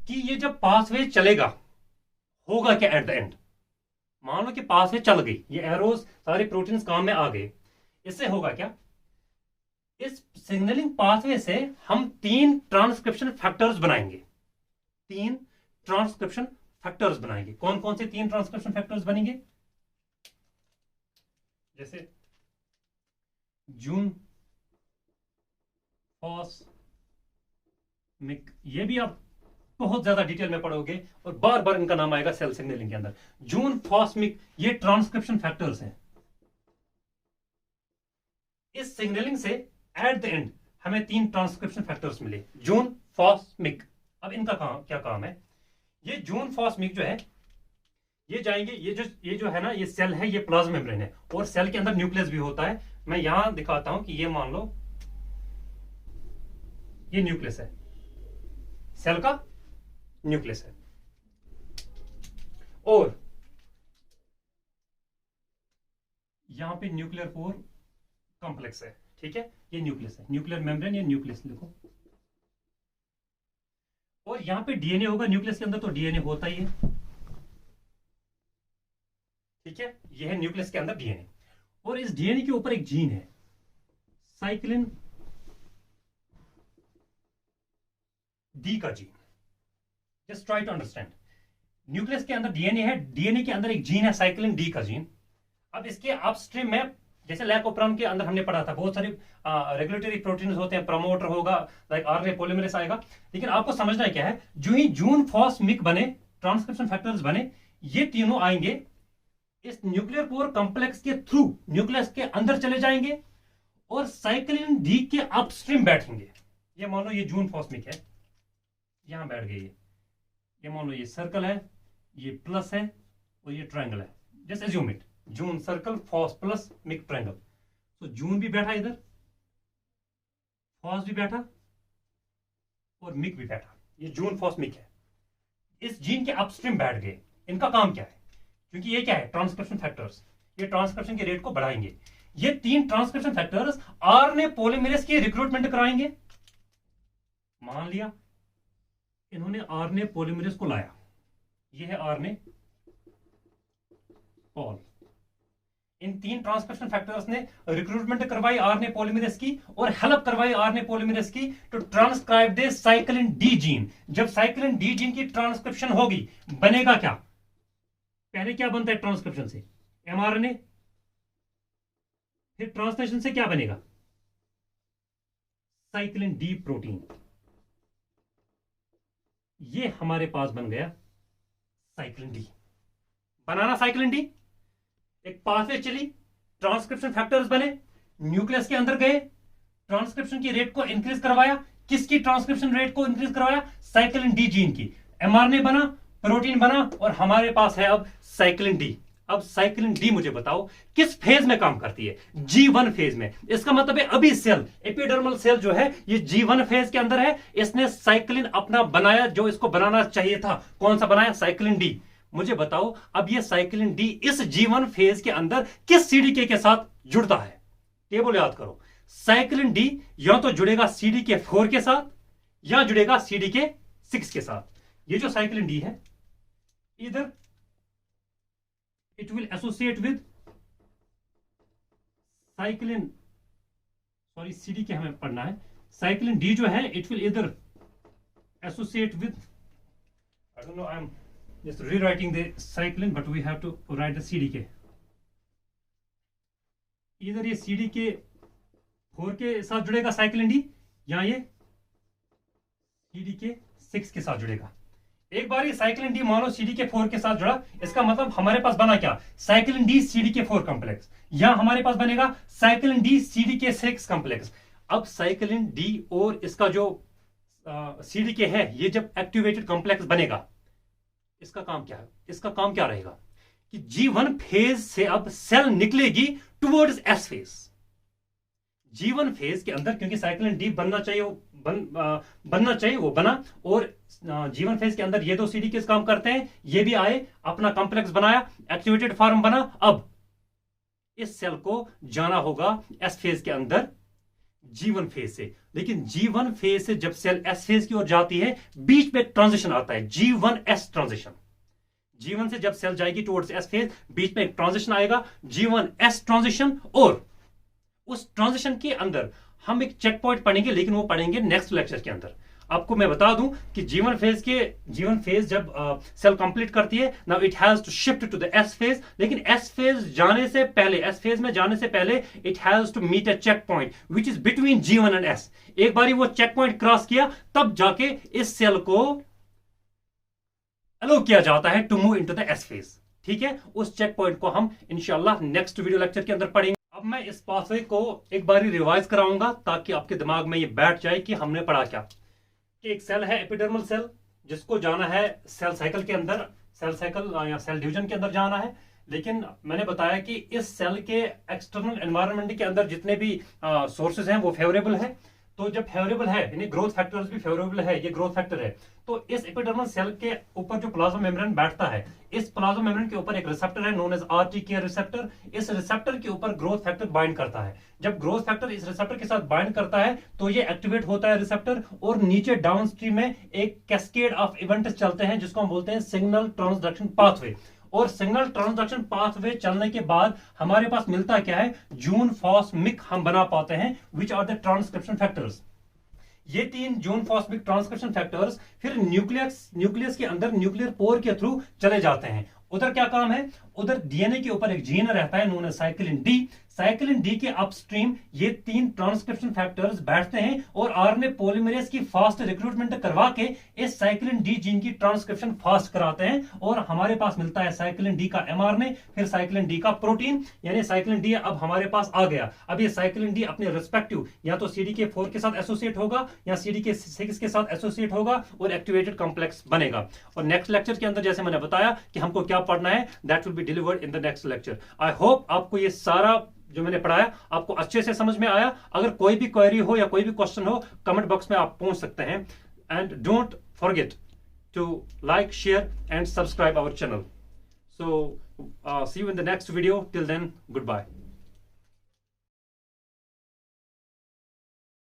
कि ये जब पाथवे चलेगा, होगा क्या एट द एंड? मान लो कि पाथवे चल गई, ये एरोज सारे प्रोटीन्स काम में आ गए, इससे होगा क्या? इस सिग्नलिंग पाथवे से हम 3 ट्रांसक्रिप्शन फैक्टर्स बनाएंगे। 3 ट्रांसक्रिप्शन फैक्टर्स बनाएंगे। कौन कौन से 3 ट्रांसक्रिप्शन फैक्टर्स बनेंगे? जैसे जून फॉस्मिक, ये भी आप बहुत ज्यादा डिटेल में पढ़ोगे और बार बार इनका नाम आएगा सेल सिग्नलिंग के अंदर। जून फॉस्मिक, ये ट्रांसक्रिप्शन फैक्टर्स हैं। इस सिग्नलिंग से एट द एंड हमें 3 ट्रांसक्रिप्शन फैक्टर्स मिले, जून, फॉस, मिक। अब इनका क्या काम है? ये जून, फॉस, मिक जो है, ये जाएंगे, ये जो है ना, ये सेल है, ये प्लाज्मा मेम्ब्रेन है, और सेल के अंदर न्यूक्लियस भी होता है। मैं यहां दिखाता हूं कि ये मान लो ये न्यूक्लियस है, सेल का न्यूक्लियस है, और यहां पे न्यूक्लियर पोर कॉम्प्लेक्स है। ठीक है, ये न्यूक्लियस है, न्यूक्लियर मेम्ब्रेन या न्यूक्लियस लिखो। और यहां पे डीएनए होगा न्यूक्लियस के अंदर, तो डीएनए होता ही है। ठीक है, ये है न्यूक्लियस के अंदर डीएनए, और इस डीएनए के ऊपर एक जीन है, साइक्लिन डी का gene. Just try to understand, nucleus के अंदर डीएनए है, डीएनए के अंदर एक जीन है, साइक्लिन डी का जीन। अब इसके अपस्ट्रीम में, जैसे लैकोप्रान के अंदर हमने पढ़ा था, बहुत सारे रेगुलेटरी प्रोटीन होते हैं, प्रमोटर होगा, लाइक आरएनए पॉलीमरेज आएगा। लेकिन आपको समझना है क्या है, जो ही जून, फॉस, मिक बने, ट्रांसक्रिप्शन फैक्टर्स बने, ये तीनों आएंगे इस न्यूक्लियर पोर कॉम्प्लेक्स के थ्रू, न्यूक्लियस के अंदर चले जाएंगे और साइक्लिन डी के अपस्ट्रीम बैठेंगे। ये मान लो ये जून, फॉस, मिक है, यहां बैठ गए। ये मान लो ये सर्कल है, ये प्लस है, और ये ट्रायंगल है। Just assume it, Jun circle, Fos plus, Myc triangle. तो जून भी बैठा इधर, फॉस भी बैठा, और मिक भी बैठा। ये जून, फॉस, मिक है, इस जीन के अपस्ट्रीम बैठ गए। इनका काम क्या है? क्योंकि ये क्या है, ट्रांसक्रिप्शन फैक्टर्स, ये ट्रांसक्रिप्शन के रेट को बढ़ाएंगे। ये 3 ट्रांसक्रिप्शन फैक्टर्स आरएनए पॉलीमरेज की रिक्रूटमेंट कराएंगे। मान लिया इन्होंने आरएनए पॉलीमरेज को लाया, ये है आरएनए पॉल। इन 3 ट्रांसक्रिप्शन फैक्टर्स ने रिक्रूटमेंट करवाई आरएनए पॉलीमरेज की, और हेल्प करवाई आरएनए पॉलीमरेज की to transcribe the cyclin D gene. जब साइक्लिन डी जीन की ट्रांसक्रिप्शन होगी, बनेगा क्या? पहले क्या बनता है ट्रांसक्रिप्शन से? एमआरएनए। फिर ट्रांसलेशन से क्या बनेगा? Cyclin D protein. ये हमारे पास बन गया साइक्लिन डी। बनाना साइक्लिन डी, एक पाथवे चली, ट्रांसक्रिप्शन फैक्टर्स बने, न्यूक्लियस के अंदर गए, ट्रांसक्रिप्शन की रेट को इंक्रीज करवाया। किसकी ट्रांसक्रिप्शन रेट को इंक्रीज करवाया? साइक्लिन डी जीन की। एमआरएनए बना, प्रोटीन बना, और हमारे पास है अब साइक्लिन डी। अब साइक्लिन डी मुझे बताओ किस फेज में काम करती है? G1 फेज में। इसका मतलब है अभी सेल, एपिडर्मल सेल जो है, ये G1 फेज के अंदर है। इसने साइक्लिन अपना बनाया, जो इसको बनाना चाहिए था। कौन सा बनाया? Cyclin D. मुझे बताओ अब ये साइक्लिन डी इस G1 फेज के अंदर किस सीडीके के साथ जुड़ता है? टेबल याद करो, साइक्लिन डी या तो जुड़ेगा CDK4 के साथ, या जुड़ेगा CDK6 के साथ। ये जो साइक्लिन डी है, इधर it will associate with cyclin, sorry CDK हमें पढ़ना है। साइक्लिन डी जो है, it will either associate with, I don't know, I'm just rewriting the cyclin but we have to write the CDK। इधर ये CDK4 के साथ जुड़ेगा साइक्लिन डी, या ये CDK6 के साथ जुड़ेगा। एक बार ये साइक्लिन डी मानो CDK4 के साथ जुड़ा, इसका मतलब हमारे पास बना क्या? साइक्लिन डी CDK4 कॉम्प्लेक्स, या हमारे पास बनेगा साइक्लिन डी CDK6 कॉम्प्लेक्स। अब साइक्लिन डी और इसका जो CDK है, ये जब एक्टिवेटेड कॉम्प्लेक्स बनेगा, इसका काम क्या है? इसका काम क्या रहेगा कि G1 फेज से अब सेल निकलेगी towards S phase. G1 phase के अंदर क्योंकि साइक्लिन डी बनना चाहिए, बनना चाहिए, वो बना, और G1 फेज के अंदर ये 2 CDK काम करते हैं, ये भी आए, अपना कॉम्प्लेक्स बनाया, एक्टिवेटेड फॉर्म बना। अब इस सेल को जाना होगा S फेज के अंदर G1 फेज से। लेकिन G1 फेज से जब सेल S फेज की ओर जाती है, बीच में ट्रांजिशन आता है, G1S ट्रांजिशन। G1 से जब सेल जाएगी टुवर्ड्स S फेज, बीच में एक ट्रांजिशन आएगा, G1S ट्रांजिशन। और उस ट्रांजिशन के अंदर हम एक चेक पॉइंट पढ़ेंगे, लेकिन वो पढ़ेंगे नेक्स्ट लेक्चर के अंदर। आपको मैं बता दूं कि G1 फेज जब सेल कंप्लीट करती है, now it has to shift to the S phase. लेकिन S फेज जाने से पहले, S फेज में जाने से पहले, it has to meet a checkpoint which is between G1 and S। एक बारी वो चेक पॉइंट क्रॉस किया, तब जाके इस सेल को अलो किया जाता है to move into the S phase. ठीक है, उस चेक पॉइंट को हम इंशाल्लाह नेक्स्ट वीडियो लेक्चर के अंदर पढ़ेंगे। अब मैं इस पाथवे को एक बारी रिवाइज कराऊंगा ताकि आपके दिमाग में ये बैठ जाए कि हमने पढ़ा क्या। कि एक सेल है एपिडर्मल सेल, जिसको जाना है सेल साइकिल के अंदर, सेल साइकिल या सेल डिवीजन के अंदर जाना है। लेकिन मैंने बताया कि इस सेल के एक्सटर्नल एनवायरनमेंट के अंदर जितने भी सोर्सेज हैं वो फेवरेबल है। तो जब फेवरेबल है यानी ग्रोथ फैक्टर्स भी फेवरेबल है, ये ग्रोथ फैक्टर है, तो इस एपिडर्मल सेल के ऊपर जो प्लाज्मा मेम्ब्रेन बैठता है, इस प्लाज्मा मेम्ब्रेन के ऊपर एक रिसेप्टर है known as RTK receptor. इस रिसेप्टर के ऊपर ग्रोथ फैक्टर बाइंड करता है। जब ग्रोथ फैक्टर इस रिसेप्टर के साथ बाइंड करता है तो ये एक्टिवेट होता है रिसेप्टर, और नीचे डाउनस्ट्रीम में एक कैस्केड ऑफ इवेंट्स चलते हैं जिसको हम बोलते हैं सिग्नल ट्रांसडक्शन पाथवे। और सिग्नल ट्रांसडक्शन पाथवे चलने के बाद हमारे पास मिलता क्या है, जून फॉस्मिक हम बना पाते हैं, which are the transcription factors. ये 3 जून फॉस्मिक ट्रांसक्रिप्शन फैक्टर्स फिर न्यूक्लियस के अंदर न्यूक्लियर पोर के थ्रू चले जाते हैं। उधर क्या काम है, उधर डीएनए के ऊपर एक जीन रहता है known as cyclin D. Cyclin D के अपस्ट्रीम ये 3 ट्रांसक्रिप्शन फैक्टर्स बैठते हैं और आरएनए पॉलीमरेज की फास्ट रिक्रूटमेंट करवा के इस साइक्लिन डी जीन की ट्रांसक्रिप्शन फास्ट कराते हैं, और हमारे पास मिलता है साइक्लिन डी का एमआरएनए, फिर साइक्लिन डी का प्रोटीन। यानी साइक्लिन डी अब हमारे पास आ गया। अब ये साइक्लिन डी अपने रिस्पेक्टिव या तो CDK4 के साथ एसोसिएट होगा या CDK6 के साथ एसोसिएट होगा और एक्टिवेटेड कॉम्प्लेक्स बनेगा। और नेक्स्ट लेक्चर के अंदर जैसे मैंने बताया कि हमको क्या पढ़ना है, that will be delivered in the next lecture. I hope आपको ये सारा जो मैंने पढ़ाया आपको अच्छे से समझ में आया। अगर कोई भी क्वेरी हो या कोई भी क्वेश्चन हो, कमेंट बॉक्स में आप पूछ सकते हैं। And don't forget to like, share and subscribe our channel. So see you in the next video. Till then, goodbye.